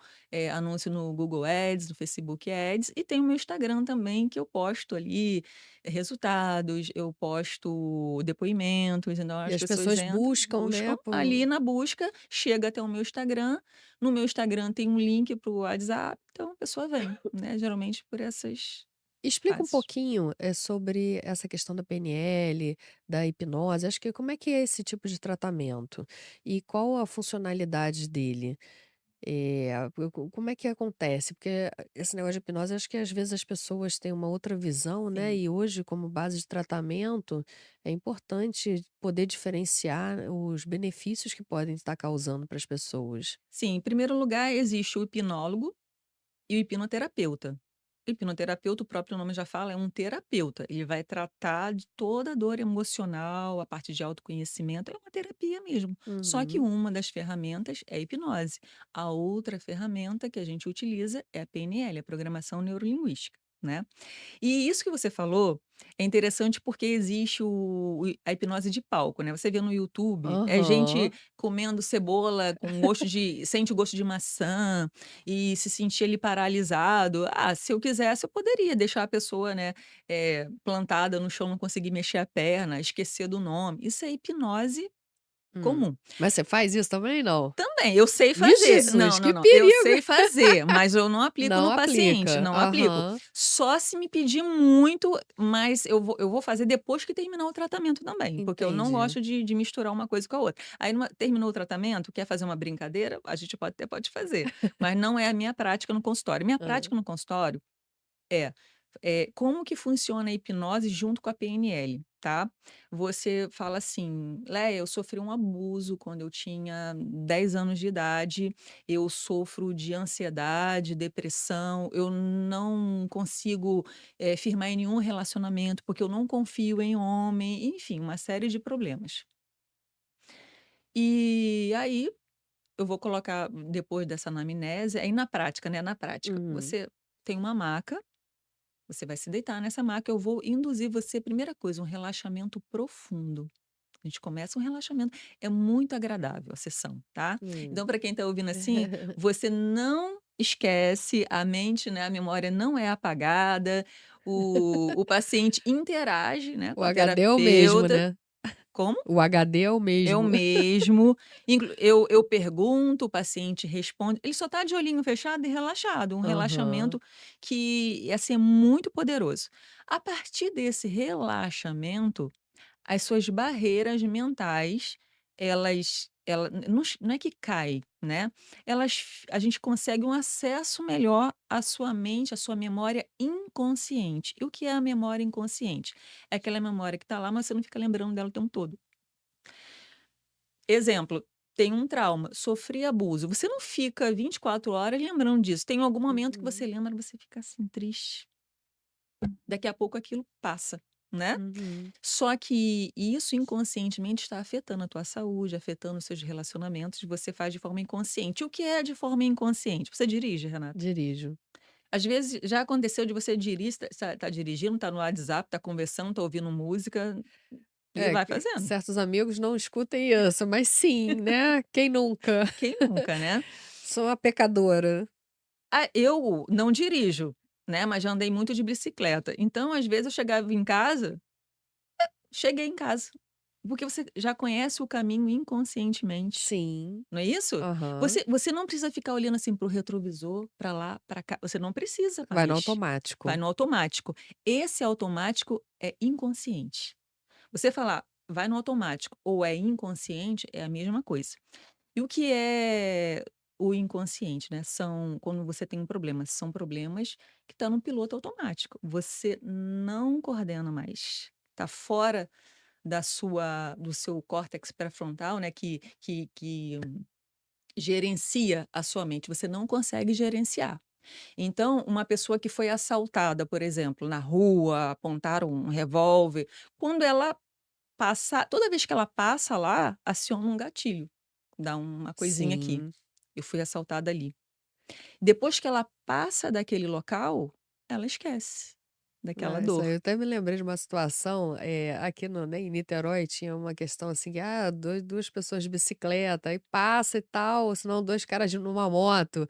anúncio no Google Ads, no Facebook Ads e tem o meu Instagram também que eu posto ali, resultados, eu posto depoimentos, então E as as pessoas pessoas entram, buscam, buscam, né, ali por na busca, chega até o meu Instagram, no meu Instagram tem um link para o WhatsApp, então a pessoa vem, né, geralmente por essas explica um faces. pouquinho, sobre essa questão da PNL, da hipnose, acho que como é que é esse tipo de tratamento? E qual a funcionalidade dele? Como é que acontece? Porque esse negócio de hipnose, acho que às vezes as pessoas têm uma outra visão, né, Sim. e hoje como base de tratamento, é importante poder diferenciar os benefícios que podem estar causando para as pessoas. Sim, em primeiro lugar existe o hipnólogo e o hipnoterapeuta. O hipnoterapeuta, o próprio nome já fala, é um terapeuta. Ele vai tratar de toda a dor emocional, a parte de autoconhecimento, é uma terapia mesmo. Só que Uhum. uma das ferramentas é a hipnose. A outra ferramenta que a gente utiliza é a PNL, a programação neurolinguística, né? E isso que você falou é interessante porque existe a hipnose de palco, né, você vê no YouTube, é gente Aham. comendo cebola com gosto de sente o gosto de maçã e se sentir ali paralisado. Ah, se eu quisesse eu poderia deixar a pessoa, né, plantada no chão, não conseguir mexer a perna, esquecer do nome. Isso é hipnose comum. Mas você faz isso também, não? Também, eu sei Ih, fazer. Jesus, Não, não, que não, eu perigo! sei fazer, mas eu não aplico Não no paciente, aplica. não aplico. Aham. Só se me pedir muito, mas eu vou fazer depois que terminar o tratamento também, porque eu não Entendi. gosto de misturar uma coisa com a outra. Aí terminou o tratamento, quer fazer uma brincadeira, a gente pode fazer, mas não é a minha prática no consultório. Minha Hã. prática no consultório é, como que funciona a hipnose junto com a PNL, tá. Você fala assim: "Léia, eu sofri um abuso quando eu tinha 10 anos de idade, eu sofro de ansiedade, depressão, eu não consigo, firmar em nenhum relacionamento, porque eu não confio em homem", enfim, uma série de problemas. E aí, eu vou colocar depois dessa anamnese aí na prática, né, na prática, Uhum. você tem uma maca. Você vai se deitar nessa maca, eu vou induzir você, primeira coisa, um relaxamento profundo. A gente começa um relaxamento, é muito agradável a sessão, tá? Hum. Então, para quem está ouvindo assim, você não esquece, a mente, né, a memória não é apagada, o paciente interage, né, O com a HD é o mesmo, terapeuta. né? Como? O HD é o É o mesmo. mesmo. Eu pergunto, o paciente responde, ele só está de olhinho fechado e relaxado, um Aham. relaxamento que, assim, é muito poderoso. A partir desse relaxamento, as suas barreiras mentais, ela não é que cai, né, a gente consegue um acesso melhor à sua mente, à sua memória inconsciente. E o que é a memória inconsciente? É aquela memória que está lá, mas você não fica lembrando dela o tempo todo. Exemplo, tem um trauma, sofri abuso, você não fica 24 horas lembrando disso, tem algum momento que você Uhum. lembra, você fica assim triste, daqui a pouco aquilo passa, né. Uhum. Só que isso inconscientemente está afetando a tua saúde, afetando os seus relacionamentos, você faz de forma inconsciente. O que é de forma inconsciente? Você dirige, Renata? Dirijo. Às vezes já aconteceu de você dirigir, tá dirigindo, tá no WhatsApp, tá conversando, tá ouvindo música e É, vai que fazendo. certos amigos não escutem isso, mas sim, né, quem nunca? Quem nunca, né? Sou uma pecadora. Ah, eu não dirijo, né, mas já andei muito de bicicleta. Então, às vezes, eu chegava em casa, cheguei em casa, porque você já conhece o caminho inconscientemente, Sim. não é isso? Aham. Você não precisa ficar olhando, assim, para o retrovisor, para lá, para cá, você não precisa Vai no mais, vai automático. no automático. Esse automático é inconsciente. Você falar: "Vai no automático" ou é inconsciente, é a mesma coisa. E o que é o inconsciente, né, são quando você tem um problema, são problemas que estão no piloto automático, você não coordena mais, está fora do seu córtex pré-frontal, né, que gerencia a sua mente, você não consegue gerenciar. Então, uma pessoa que foi assaltada, por exemplo, na rua, apontaram um revólver, quando ela toda vez que ela passa lá, aciona um gatilho, dá uma coisinha aqui. Sim. Eu fui assaltada ali. Depois que ela passa daquele local, ela esquece daquela Ah, isso aí dor. eu até me lembrei de uma situação, aqui no né, em Niterói tinha uma questão assim que, 2 pessoas de bicicleta, aí passa e tal, ou senão 2 caras de numa moto,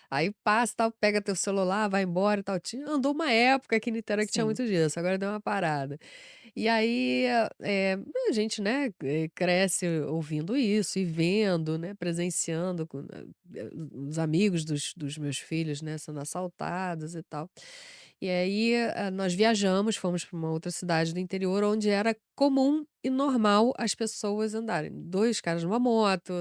aí passa e tal, pega teu celular, vai embora e tal. Andou uma época aqui em Niterói que tinha Sim, muito disso, agora deu uma parada. E aí, a gente, né, cresce ouvindo isso e vendo, né, presenciando os amigos dos meus filhos, né, sendo assaltados e tal. E aí, nós viajamos, fomos para uma outra cidade do interior onde era comum e normal as pessoas andarem. 2 caras numa moto,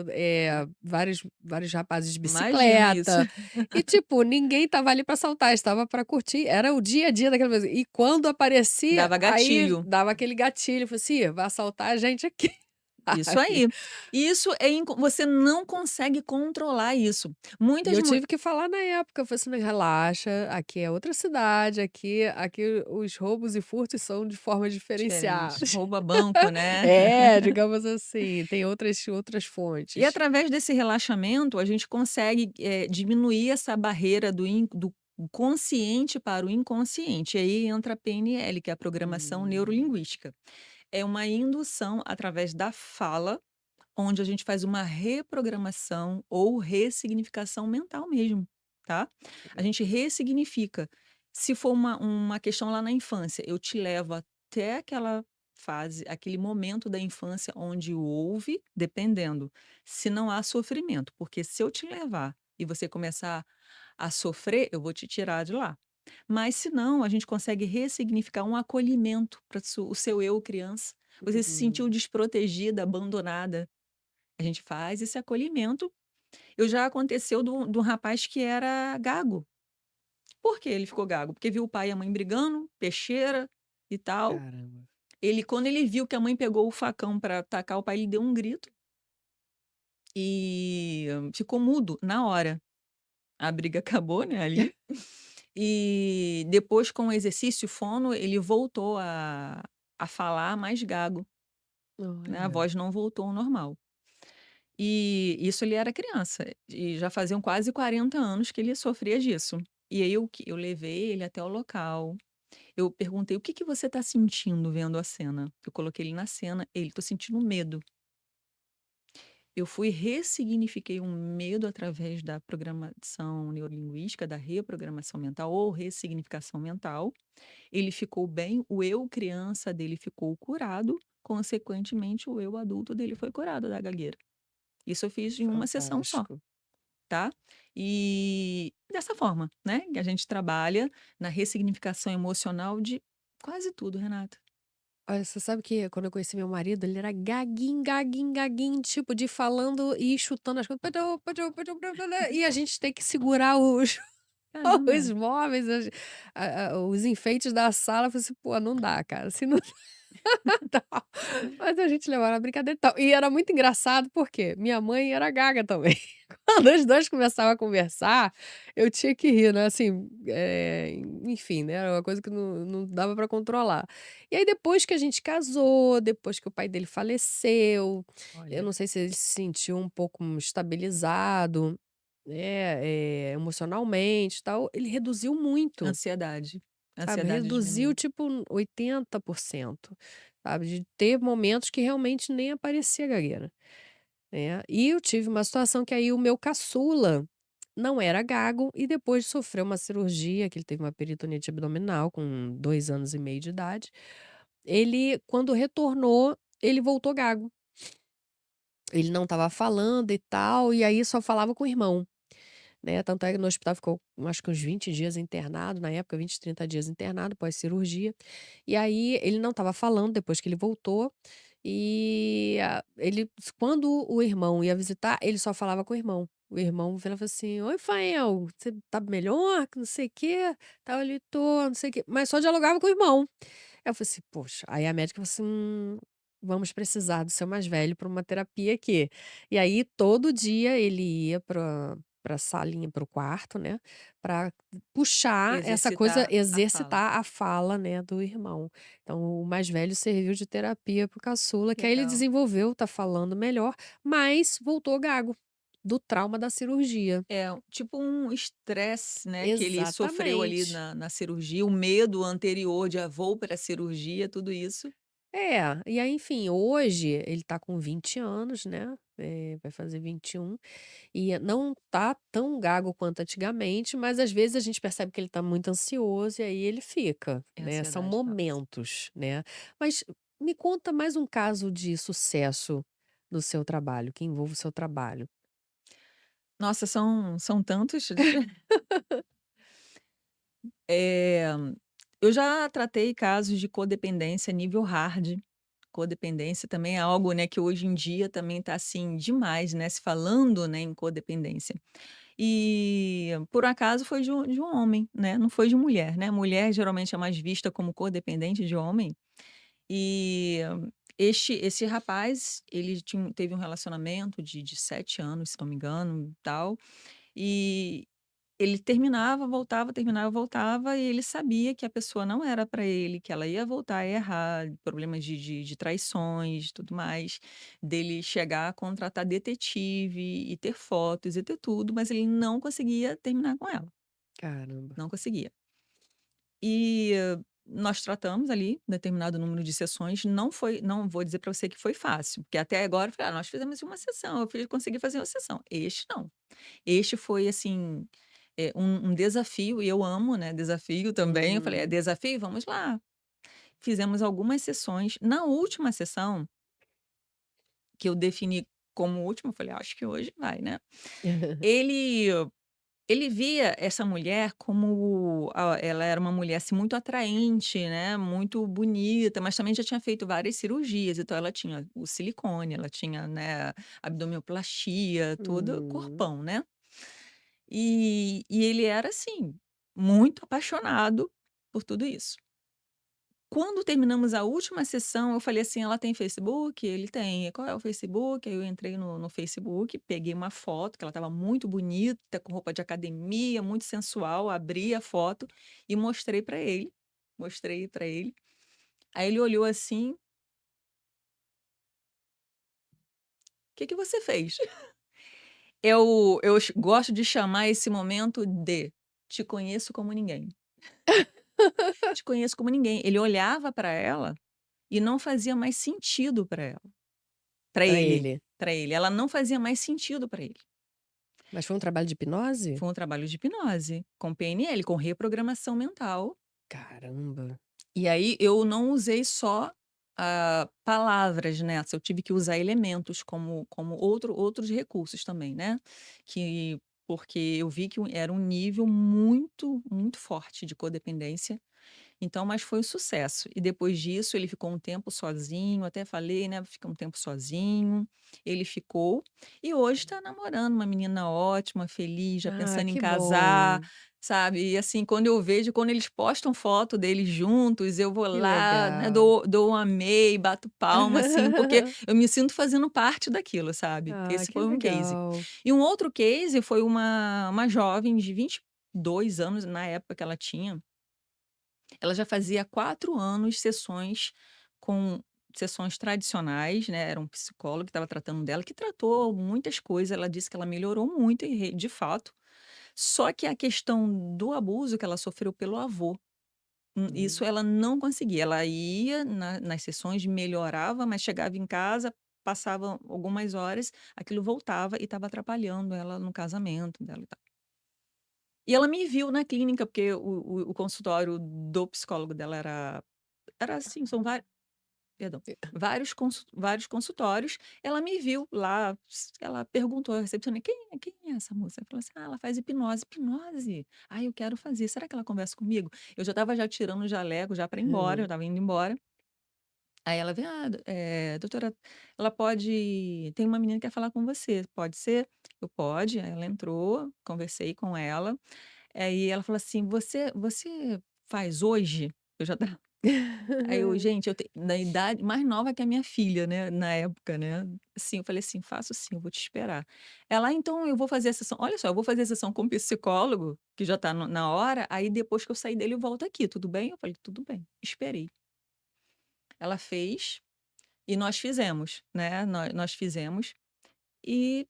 vários rapazes de imagino isso. bicicleta, e tipo, ninguém estava ali para assaltar, estava para curtir, era o dia a dia daquela coisa. E quando aparecia, Dava aí gatilho. dava aquele gatilho, falei assim: "Ih, vai assaltar a gente aqui". Isso aí. Isso é você não consegue controlar isso. E Muitas eu mu tive que falar na época, eu falei assim: "Relaxa, aqui é outra cidade, aqui os roubos e furtos são de formas diferente, diferenciadas". rouba banco, né. É, digamos assim, tem outras E fontes. através desse relaxamento, a gente consegue, diminuir essa barreira do consciente para o inconsciente. E aí entra a PNL, que é a programação Hum. neurolinguística. É uma indução através da fala, onde a gente faz uma reprogramação ou ressignificação mental mesmo, tá? A gente ressignifica. Se for uma questão lá na infância, eu te levo até aquela fase, aquele momento da infância onde houve, dependendo, se não há sofrimento, porque se eu te levar e você começar a sofrer, eu vou te tirar de lá. Mas se não, a gente consegue ressignificar um acolhimento para o seu eu criança. Você se sentiu Uhum. desprotegida, abandonada. A gente faz esse acolhimento. Eu já aconteceu de um rapaz que era gago. Por que ele ficou gago? Porque viu o pai e a mãe brigando, peixeira e tal. Caramba. Quando ele viu que a mãe pegou o facão para atacar o pai, ele deu um grito e ficou mudo na hora. A briga acabou, né, ali. E depois, com o exercício fono, ele voltou a falar mais gago, né, a Olha. voz não voltou ao normal. E isso ele era criança, e já faziam quase 40 anos que ele sofria disso. E aí eu levei ele até o local, eu perguntei: "O que que você está sentindo vendo a cena?". Eu coloquei ele na cena, ele: "Tô sentindo medo". Eu fui ressignifiquei um medo através da programação neurolinguística, da reprogramação mental ou ressignificação mental. Ele ficou bem, o eu criança dele ficou curado, consequentemente o eu adulto dele foi curado da gagueira. Isso eu fiz em uma sessão só, Fantástico. tá. E dessa forma, né, que a gente trabalha na ressignificação emocional de quase tudo, Renata. Olha, você sabe que quando eu conheci meu marido, ele era gaguinho, gaguinho, gaguinho, tipo, de falando e chutando as coisas. Padum, padum, padum, padum, padum, e a gente tem que segurar os, os Caramba. móveis, os enfeites da sala. Eu falei assim, pô, não dá, cara. Se não tal. Mas a gente levava na brincadeira e tal. E era muito engraçado, porque minha mãe era gaga também. Quando os 2 começavam a conversar, eu tinha que rir, né, assim, enfim, né, era uma coisa que não dava pra controlar. E aí depois que a gente casou, depois que o pai dele faleceu, eu Olha, não sei se ele se sentiu um pouco estabilizado, né, emocionalmente e tal, ele reduziu muito. ansiedade. Sabe, Ansiedade reduziu diminuiu. tipo 80%, sabe, de ter momentos que realmente nem aparecia gagueira, né. E eu tive uma situação que aí o meu caçula não era gago e depois de sofrer uma cirurgia, que ele teve uma peritonite abdominal com 2 anos e meio de idade, ele quando retornou, ele voltou gago. Ele não estava falando e tal, e aí só falava com o irmão. Né, tanto é que no hospital ficou, acho que uns 20 dias internado, na época 20, 30 dias internado pós-cirurgia, e aí ele não estava falando depois que ele voltou, e ele quando o irmão ia visitar, ele só falava com o irmão. O irmão falava assim: "Oi, Fael, você tá melhor? Que não sei o quê, tal". Ele: "Tô, não sei o quê", mas só dialogava com o irmão. Aí eu falei assim: "Poxa", aí a médica falou assim: vamos precisar do seu mais velho para uma terapia aqui". E aí todo dia ele ia pra salinha, para o quarto, né, pra puxar essa coisa, Exercitar a fala. exercitar a fala, né, do irmão. Então o mais velho serviu de terapia para o caçula, que aí ele Legal. desenvolveu, tá falando melhor, mas voltou gago, do trauma da cirurgia. É, tipo um estresse, né, que ele sofreu ali Exatamente. na cirurgia, o medo anterior de: "Ah, vou para a cirurgia", tudo isso. É, e aí, enfim, hoje ele tá com 20 anos, né, vai fazer 21, e não tá tão gago quanto antigamente, mas às vezes a gente percebe que ele tá muito ansioso e aí ele fica, É, a né, são ansiedade passa. momentos, né. Mas me conta mais um caso de sucesso no seu trabalho, que envolva o seu trabalho. Nossa, são tantos. Eh, eu já tratei casos de codependência nível hard. Codependência também é algo, né, que hoje em dia também tá, assim, demais, né, se falando, né, em codependência. E, por acaso, foi de um homem, né, não foi de mulher, né, mulher geralmente é mais vista como codependente de homem. E esse rapaz, ele teve um relacionamento de 7 anos, se não me engano, tal, e ele terminava, voltava, e ele sabia que a pessoa não era para ele, que ela ia voltar a errar, problemas de traições, tudo mais, dele chegar a contratar detetive e ter fotos e ter tudo, mas ele não conseguia terminar com ela, Caramba. não conseguia. E nós tratamos ali determinado número de sessões, não vou dizer para você que foi fácil, porque até agora eu falei: "Ah, nós fizemos uma sessão, consegui fazer uma sessão". Este não. Este foi assim, um desafio e eu amo, né, desafio também, eu falei: "É Uhum. desafio? Vamos lá". fizemos algumas sessões. Na última sessão, que eu defini como última, eu falei: "Acho que hoje vai, né". Ele ele via essa mulher como ela era uma mulher, assim, muito atraente, né, muito bonita, mas também já tinha feito várias cirurgias, então ela tinha o silicone, ela tinha, né, abdominoplastia, todo Hum. corpão, né. E ele era, assim, muito apaixonado por tudo isso. Quando terminamos a última sessão, eu falei assim: "Ela tem Facebook?" Ele tem. "Qual é o Facebook?" Aí eu entrei no Facebook, peguei uma foto, que ela estava muito bonita, com roupa de academia, muito sensual, abri a foto e mostrei para ele. Aí ele olhou assim: "O que que você fez?" Eu gosto de chamar esse momento de "te conheço como ninguém". Te conheço como ninguém. Ele olhava para ela e não fazia mais sentido para ela. Para Pra ele, ele. para ele. Ela não fazia mais sentido para ele. Mas foi um trabalho de hipnose? Foi um trabalho de hipnose, com PNL, com reprogramação mental. Caramba. E aí eu não usei só, palavras nessa, eu tive que usar elementos como outros recursos também, né, que porque eu vi que era um nível muito, muito forte de codependência. Então, mas foi um sucesso. E depois disso ele ficou um tempo sozinho, até falei, né, fica um tempo sozinho. Ele ficou e hoje está namorando uma menina ótima, feliz, já Ah, pensando em que casar, bom. sabe. E assim, quando eu vejo, quando eles postam foto deles juntos, eu vou Que lá, né, legal. dou um amei, bato palma, assim, porque eu me sinto fazendo parte daquilo, sabe. Ah, Esse que foi um case. legal. E um outro case foi uma jovem de 22 anos, na época que ela tinha, ela já fazia 4 anos com sessões tradicionais, né, era um psicólogo que estava tratando dela, que tratou muitas coisas, ela disse que ela melhorou muito e de fato, só que a questão do abuso que ela sofreu pelo avô, Hum. isso ela não conseguia, ela ia nas sessões, melhorava, mas chegava em casa, passava algumas horas, aquilo voltava e estava atrapalhando ela no casamento dela e tal. E ela me viu na clínica, porque o consultório do psicólogo dela era assim, são perdão, vários consultórios, ela me viu lá, ela perguntou, a recepcionista: "Quem é essa moça?" Eu falei assim: "Ah, ela faz hipnose". "Hipnose? Ah, eu quero fazer, será que ela conversa comigo?" Eu já estava já tirando o jaleco já para ir embora, eu estava indo embora, aí ela veio: "Ah, doutora, ela pode tem uma menina que quer falar com você, pode ser?" Eu: "Pode". Aí ela entrou, conversei com ela, aí ela falou assim: "Você faz hoje?" Eu já estava Aí eu: "Gente, eu tenho na idade mais nova que a minha filha, né, na época, né". Assim, eu falei assim: "Faço sim, eu vou te esperar". Ela: "Ah, então eu vou fazer a sessão", olha só, "eu vou fazer a sessão com o psicólogo, que já tá na hora, aí depois que eu sair dele eu volto aqui, tudo bem?" Eu falei: "Tudo bem". Esperei. Ela fez e nós fizemos, né, nós fizemos e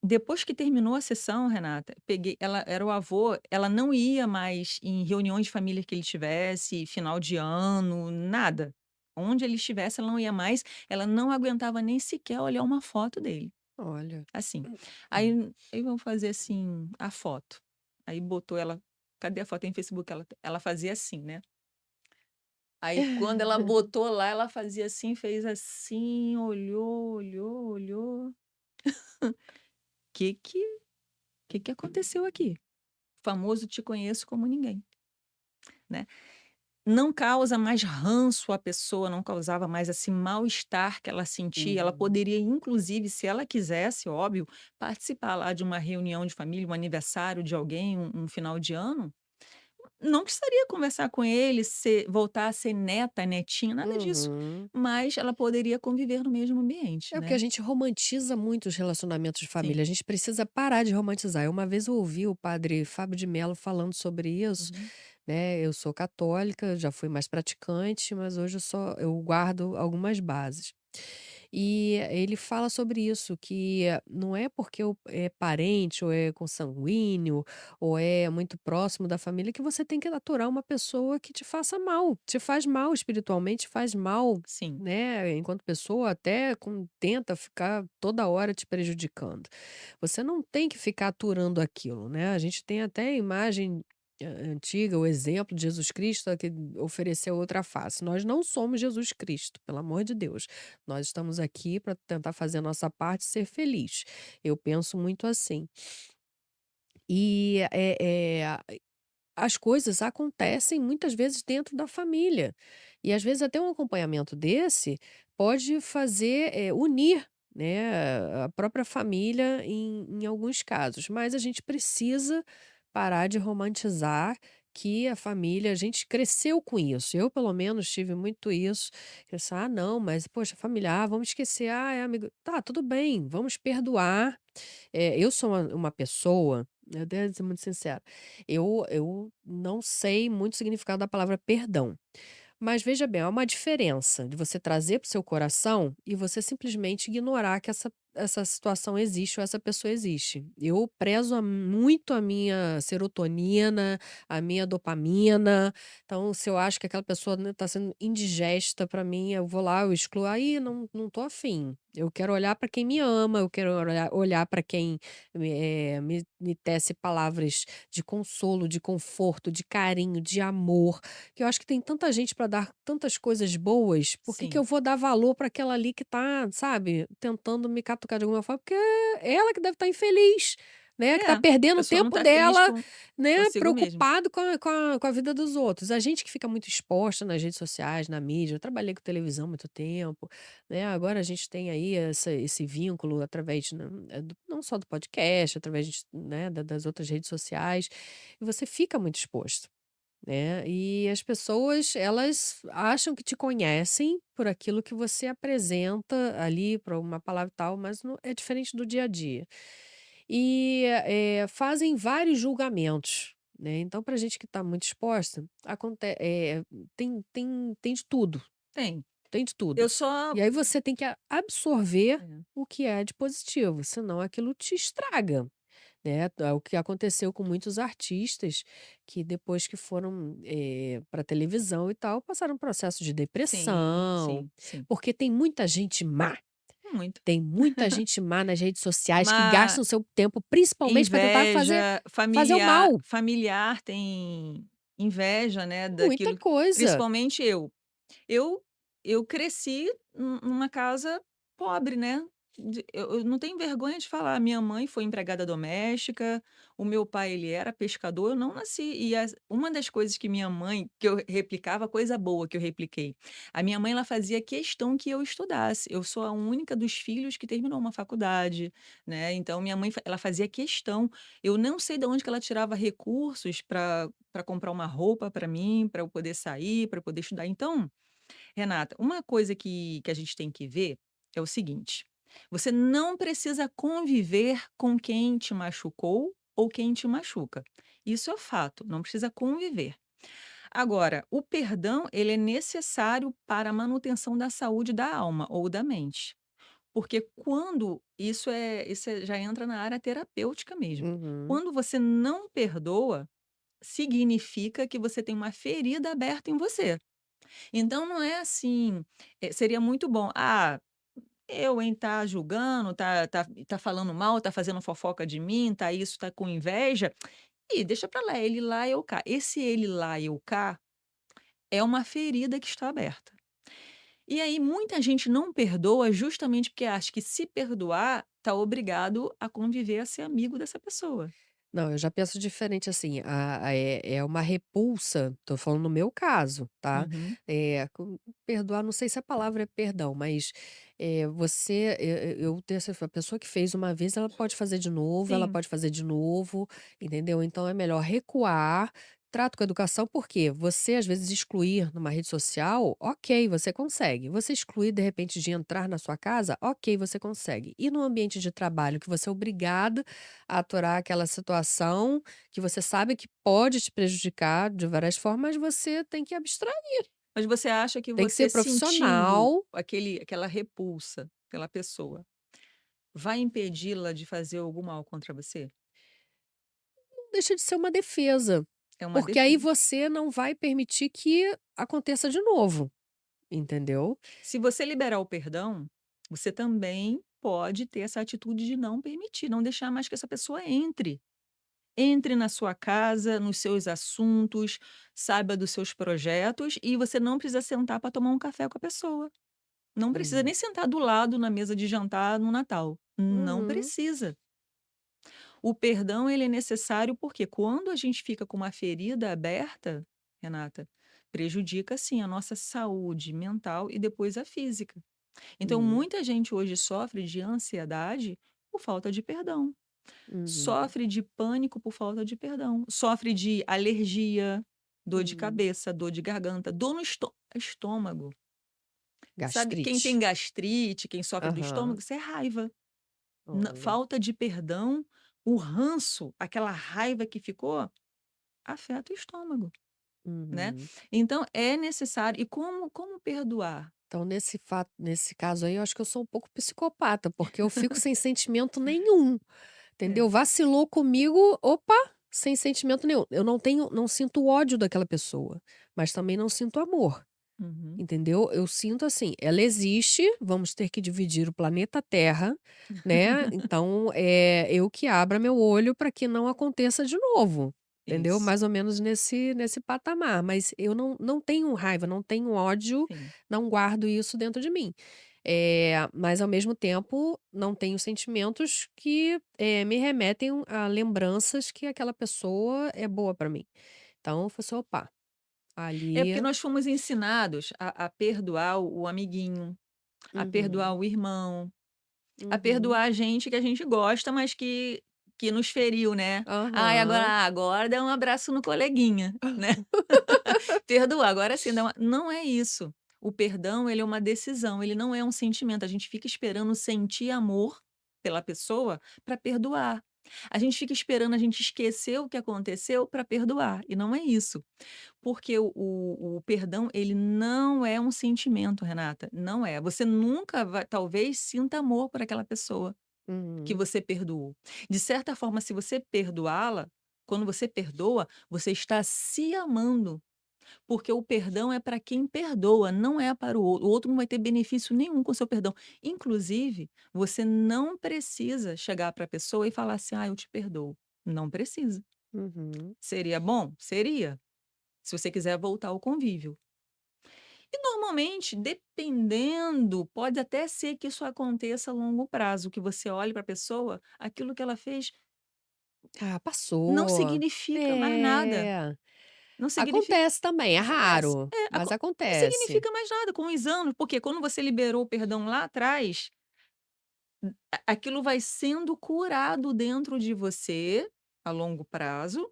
depois que terminou a sessão, Renata, peguei ela era o avô, ela não ia mais em reuniões de família que ele tivesse, final de ano, nada. Onde ele estivesse, ela não ia mais, ela não aguentava nem sequer olhar uma foto dele, Olha. assim. Hum. Aí vamos fazer, assim, a foto. Aí botou ela cadê a foto? Tem Facebook, ela fazia assim, né. Aí quando ela botou lá, ela fazia assim, fez assim, olhou, olhou, olhou. Que que que aconteceu aqui? Famoso "te conheço como ninguém", né. Não causa mais ranço à pessoa, não causava mais esse mal-estar que ela sentia, ela Uhum. poderia inclusive, se ela quisesse, óbvio, participar lá de uma reunião de família, um aniversário de alguém, um final de ano, não precisaria conversar com ele, voltar a ser neta, netinha, nada disso, Uhum. mas ela poderia conviver no mesmo ambiente, É porque a né. gente romantiza muito os relacionamentos de família, a Sim. gente precisa parar de romantizar. Uma vez eu ouvi o padre Fábio de Mello falando sobre isso, Uhum. né, eu sou católica, já fui mais praticante, mas hoje eu guardo algumas bases. E ele fala sobre isso, que não é porque é parente ou é consanguíneo ou é muito próximo da família que você tem que aturar uma pessoa que te faça mal, te faz mal espiritualmente, faz mal, Sim, né, enquanto pessoa até tenta ficar toda hora te prejudicando. Você não tem que ficar aturando aquilo, né, a gente tem até imagem, antiga, o exemplo de Jesus Cristo é que ofereceu outra face. Nós não somos Jesus Cristo, pelo amor de Deus. Nós estamos aqui para tentar fazer a nossa parte e ser feliz. Eu penso muito assim. E, as coisas acontecem muitas vezes dentro da família. E às vezes até um acompanhamento desse pode fazer, unir, né, a própria família em alguns casos. Mas a gente precisa parar de romantizar que a família, a gente cresceu com isso. Eu, pelo menos, tive muito isso. Pensar, ah, não, mas poxa, familiar, vamos esquecer, ah, é amigo. Tá, tudo bem, vamos perdoar. Eu sou uma pessoa, eu devo ser muito sincera, eu não sei muito o significado da palavra perdão. Mas veja bem, há uma diferença de você trazer para o seu coração e você simplesmente ignorar que essa situação existe ou essa pessoa existe. Eu prezo muito a minha serotonina, a minha dopamina. Então, se eu acho que aquela pessoa está sendo indigesta para mim, eu vou lá, eu excluo. Aí não tô afim. Eu quero olhar para quem me ama, eu quero olhar para quem me tece palavras de consolo, de conforto, de carinho, de amor. Que eu acho que tem tanta gente para dar tantas coisas boas, por que que eu Sim. vou dar valor para aquela ali que tá, sabe, tentando me catucar de alguma forma, porque é ela que deve estar infeliz, né, que É, tá a perdendo o pessoa não tempo tá feliz dela, né, consigo mesmo. preocupado com a vida dos outros. A gente que fica muito exposta nas redes sociais, na mídia, eu trabalhei com televisão há muito tempo, né, agora a gente tem aí esse vínculo através, né, não só do podcast, através né, das outras redes sociais, e você fica muito exposto. Né, e as pessoas elas acham que te conhecem por aquilo que você apresenta ali, por uma palavra e tal, mas não é diferente do dia a dia. E, fazem vários julgamentos, né, então pra gente que está muito exposta, tem de tudo, Tem. tem de tudo. Eu só E aí você tem que absorver é, o que é de positivo, senão aquilo te estraga. Né, o que aconteceu com muitos artistas que depois que foram, pra televisão e tal, passaram um processo de sim, depressão, sim, sim. porque tem muita gente má, Muito. tem muita gente má nas redes sociais que Mas gastam seu tempo principalmente para tentar inveja, fazer o familiar mal. familiar tem inveja, né, Muita daquilo coisa. principalmente eu. Eu eu cresci numa casa pobre, né, eu não tenho vergonha de falar, minha mãe foi empregada doméstica, o meu pai ele era pescador, eu não nasci e uma das coisas que minha mãe que eu replicava, coisa boa que eu repliquei, a minha mãe ela fazia questão que eu estudasse, eu sou a única dos filhos que terminou uma faculdade, né, então minha mãe ela fazia questão, eu não sei de onde que ela tirava recursos para comprar uma roupa para mim, para eu poder sair, para eu poder estudar, então Renata, uma coisa que a gente tem que ver é o seguinte: você não precisa conviver com quem te machucou ou quem te machuca. Isso é fato, não precisa conviver. Agora, o perdão, ele é necessário para a manutenção da saúde da alma ou da mente. Porque quando já entra na área terapêutica mesmo. Uhum. Quando você não perdoa, significa que você tem uma ferida aberta em você. Então não é assim, seria muito bom: "Ah, eu, hein, tá julgando, tá falando mal, tá fazendo fofoca de mim, tá isso, tá com inveja, e deixa pra lá, ele lá, eu cá". Esse ele lá, eu cá, é uma ferida que está aberta. E aí muita gente não perdoa justamente porque acha que se perdoar, tá obrigado a conviver, a ser amigo dessa pessoa. Não, eu já penso diferente, assim, é uma repulsa, tô falando no meu caso, tá, Uhum. perdoar, não sei se a palavra é perdão, mas, você eu ter essa a pessoa que fez uma vez, ela pode fazer de novo, ela Sim. pode fazer de novo, entendeu. Então é melhor recuar, trato com educação, porque você, às vezes, excluir numa rede social, ok, você consegue. Você excluir, de repente, de entrar na sua casa, ok, você consegue. E no ambiente de trabalho que você é obrigado a aturar aquela situação que você sabe que pode te prejudicar de várias formas, você tem que abstrair. Mas você acha que Tem que ser você sentindo profissional, aquela repulsa pela pessoa vai impedi-la de fazer algum mal contra você? não deixa de ser uma defesa, É uma porque aí defesa. você não vai permitir que aconteça de novo, entendeu? Se você liberar o perdão, você também pode ter essa atitude de não permitir, não deixar mais que essa pessoa entre. Entre na sua casa, nos seus assuntos, saiba dos seus projetos e você não precisa sentar para tomar um café com a pessoa. Não precisa Uhum. nem sentar do lado na mesa de jantar no Natal. Não Uhum. precisa. O perdão ele é necessário porque quando a gente fica com uma ferida aberta, Renata, prejudica sim a nossa saúde mental e depois a física. Então Hum. muita gente hoje sofre de ansiedade por falta de perdão. Uhum. Sofre de pânico por falta de perdão, sofre de alergia, dor de Hum. cabeça, dor de garganta, dor no estômago. Sabe, quem tem Gastrite. gastrite, quem sofre do Aham. estômago, isso é raiva. Olha. Falta de perdão, o ranço, aquela raiva que ficou, afeta o estômago, né. Uhum. Então é necessário e como perdoar? Então nesse caso aí, eu acho que eu sou um pouco psicopata, porque eu fico sem sentimento nenhum, É. entendeu? Vacilou comigo, opa, sem sentimento nenhum. Eu não sinto ódio daquela pessoa, mas também não sinto amor, Uhum. entendeu? Eu sinto assim, ela existe, vamos ter que dividir o planeta Terra, né, então, eu que abra meu olho para que não aconteça de novo, entendeu? Isso, Mais ou menos nesse patamar, mas eu não tenho raiva, não tenho ódio, sim. não guardo isso dentro de mim. Mas ao mesmo tempo, não tenho sentimentos que, me remetem a lembranças que aquela pessoa é boa para mim. Então eu falei assim: "Opa, É ali". porque nós fomos ensinados a perdoar o amiguinho, a perdoar Uhum, o irmão, a uhum. perdoar a gente que a gente gosta, mas que nos feriu, né. "Ai, Aham. agora dá um abraço no coleguinha", né. Perdoar, agora sim, dá uma não é isso. O perdão, ele é uma decisão, ele não é um sentimento. A gente fica esperando sentir amor pela pessoa para perdoar. A gente fica esperando a gente esquecer o que aconteceu para perdoar, e não é isso. Porque o perdão, ele não é um sentimento, Renata, não é. Você nunca vai talvez sinta amor por aquela pessoa que Uhum, você perdoou. De certa forma, se você perdoá-la, quando você perdoa, você está se amando. Porque o perdão é para quem perdoa, não é para o outro. O outro não vai ter benefício nenhum com o seu perdão. Inclusive, você não precisa chegar para a pessoa e falar assim: "Ah, eu te perdoo". Não precisa. uhum. Seria bom? Seria, se você quiser voltar ao convívio. E normalmente, dependendo, pode até ser que isso aconteça a longo prazo, que você olhe para a pessoa, aquilo que ela fez Ah, não passou. significa mais nada. É, Não significa acontece também, é acontece. raro, É, mas não acontece. significa mais nada com os anos, porque quando você liberou o perdão lá atrás, aquilo vai sendo curado dentro de você, a longo prazo.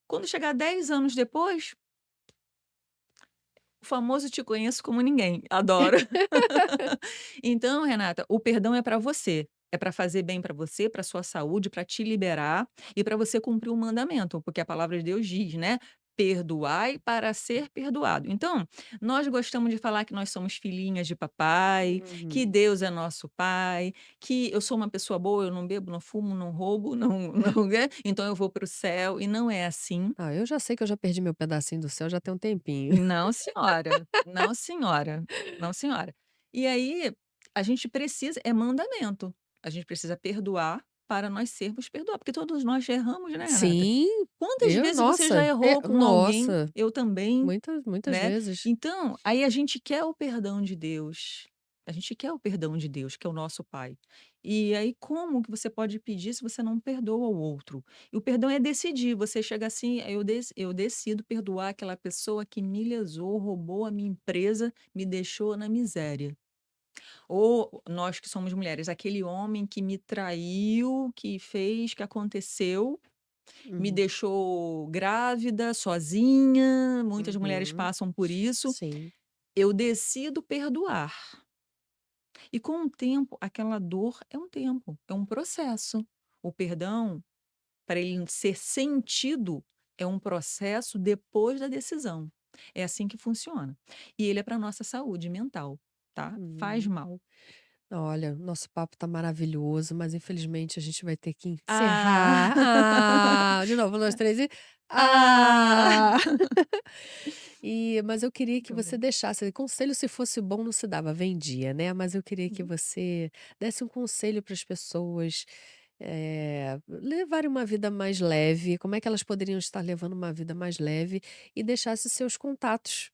Quando chegar 10 anos depois, o famoso "te conheço como ninguém", adoro. Então, Renata, o perdão é para você, é para fazer bem para você, para sua saúde, para te liberar e para você cumprir o mandamento, porque a palavra de Deus diz, né: "Perdoai para ser perdoado". Então, nós gostamos de falar que nós somos filhinhas de papai, que Uhum. Deus é nosso pai, que eu sou uma pessoa boa, eu não bebo, não fumo, não roubo, não, né, então eu vou para o céu, e não é assim. Ah, eu já sei que eu já perdi meu pedacinho do céu já tem um tempinho. Não senhora, não senhora, não senhora. E aí, a gente precisa é mandamento, a gente precisa perdoar para nós sermos perdoados, porque todos nós erramos, né, Renata? Sim, Quantas vezes você já nossa, errou com alguém? nossa, Eu também, muitas né. vezes. Então, aí a gente quer o perdão de Deus, a gente quer o perdão de Deus, que é o nosso Pai. E aí como que você pode pedir se você não perdoa o outro? E o perdão é decidir, você chega assim: Eu decido perdoar aquela pessoa que me lesou, roubou a minha empresa, me deixou na miséria". Ou nós que somos mulheres, aquele homem que me traiu, que fez, que aconteceu, me Uhum, deixou grávida, sozinha, muitas mulheres uhum, passam por isso. sim, Eu decido perdoar. E com o tempo, aquela dor é um tempo, é um processo. O perdão, para ele ser sentido, é um processo depois da decisão. É assim que funciona. E ele é para nossa saúde mental, tá? Faz uhum. mal. Olha, nosso papo tá maravilhoso, mas infelizmente a gente vai ter que Ah! encerrar. Ah, de novo, 1, 2, 3 e Ah! ah! Mas eu queria que Muito você bom. deixasse conselho se fosse bom não se dava, vendia, né, mas eu queria que Uhum. você desse um conselho para as pessoas, levarem uma vida mais leve, como é que elas poderiam estar levando uma vida mais leve e deixasse seus contatos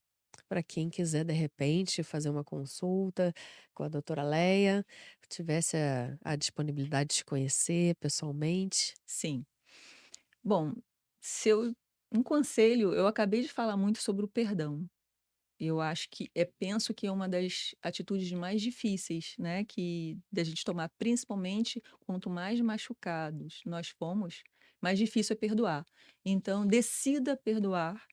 para quem quiser, de repente, fazer uma consulta com a doutora Leia, tivesse a disponibilidade de se conhecer pessoalmente. Sim. Bom, se eu um conselho, eu acabei de falar muito sobre o perdão. Eu acho que penso que é uma das atitudes mais difíceis, né, que da gente tomar, principalmente quanto mais machucados nós fomos, mais difícil é perdoar. Então, decida perdoar,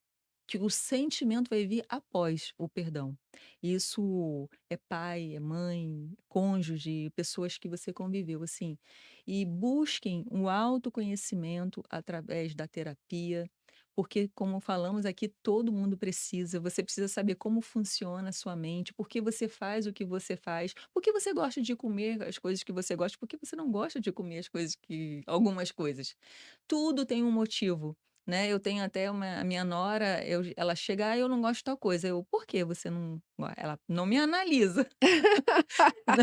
que o sentimento vai vir após o perdão. Isso é pai, é mãe, cônjuge, pessoas que você conviveu, assim. E busquem o autoconhecimento através da terapia, porque, como falamos aqui, todo mundo precisa. Você precisa saber como funciona a sua mente, por que você faz o que você faz, por que você gosta de comer as coisas que você gosta, por que você não gosta de comer as coisas que algumas coisas. Tudo tem um motivo. Né, eu tenho até a minha nora, ela chega: "Ah, eu não gosto de tal coisa", eu: "Por que você não ela não me analisa,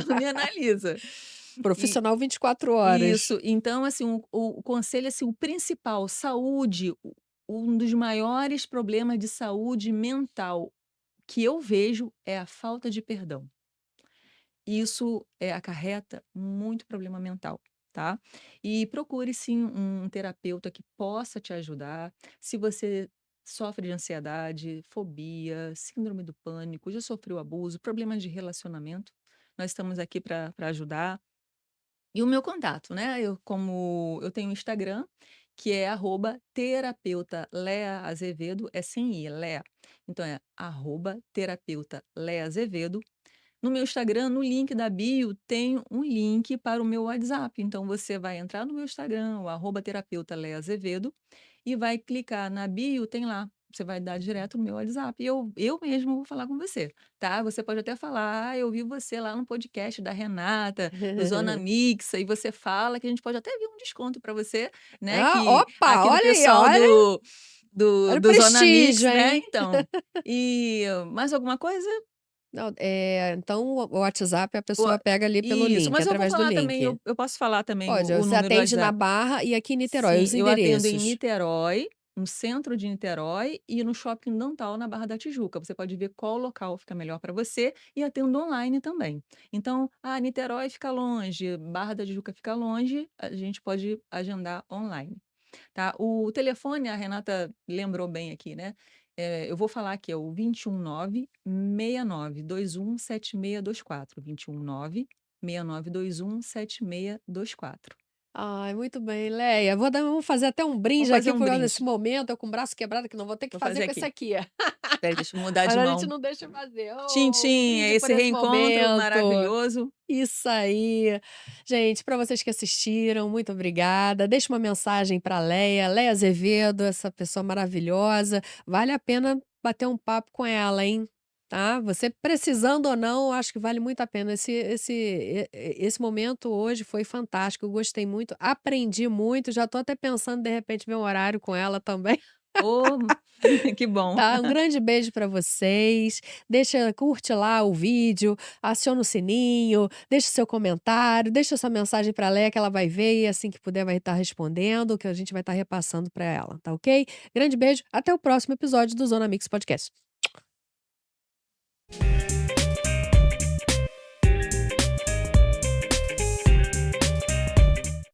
não me analisa. E Profissional 24 horas. isso, então assim, o conselho, assim, o principal, saúde, um dos maiores problemas de saúde mental que eu vejo é a falta de perdão. Isso, acarreta muito problema mental, tá. E procure sim um terapeuta que possa te ajudar. Se você sofre de ansiedade, fobia, síndrome do pânico, já sofreu abuso, problemas de relacionamento, nós estamos aqui para ajudar. E o meu contato, né, eu tenho um Instagram, que é @terapeuta Lea Azevedo, é sem i, é Lea. Então é @terapeuta Lea Azevedo. No meu Instagram, no link da bio, tem um link para o meu WhatsApp. Então você vai entrar no meu Instagram, o @terapeuta Lea Azevedo, e vai clicar na bio, tem lá. Você vai dar direto no meu WhatsApp. E eu mesma vou falar com você, tá? Você pode até falar: "Ah, eu vi você lá no podcast da Renata, do Zona Mix", e você fala que a gente pode até ver um desconto para você, né, Ah, que opa, aqui do olha aí, pessoal olha, do olha o do Zona Mix, prestígio, né, hein. então. E mais alguma coisa? Não, então o WhatsApp a O pessoa pega ali pelo Isso, link, mas eu vou através do falar também, link. eu posso falar também Pode, o você número do atende na WhatsApp. Barra e aqui em Niterói, Sim, os eu atendo em endereços. Niterói, no centro de Niterói e no Shopping Dantal, na Barra da Tijuca. Você pode ver qual local fica melhor para você e atendo online também. Então, Niterói fica longe, Barra da Tijuca fica longe, a gente pode agendar online, tá. O telefone, a Renata lembrou bem aqui, né, eu vou falar aqui, é o 21969217624, 21969217624. Ai, muito bem, Leia. Vamos fazer até um Vou brinde fazer aqui um por causa desse brinde. momento, eu com o braço quebrado, que não vou ter que Vou fazer fazer com esse aqui. aqui. Espera, deixa eu mudar Mas de a gente mão. não deixa fazer. Tchim, Oh, um tchim, é brinde por esse esse reencontro momento. maravilhoso. Isso aí. Gente, para vocês que assistiram, muito obrigada. Deixa uma mensagem para Leia Azevedo, essa pessoa maravilhosa. Vale a pena bater um papo com ela, hein? Tá? Você precisando ou não, acho que vale muito a pena. Esse momento hoje foi fantástico. Eu gostei muito, aprendi muito. Já estou até pensando, de repente, ver um horário com ela também. Oh, que bom. Tá, um grande beijo pra vocês. Curte lá o vídeo, aciona o sininho, deixa o seu comentário, deixa sua mensagem pra Léa que ela vai ver e assim que puder vai estar respondendo, que a gente vai estar repassando pra ela, tá ok? Grande beijo, até o próximo episódio do Zona Mix Podcast.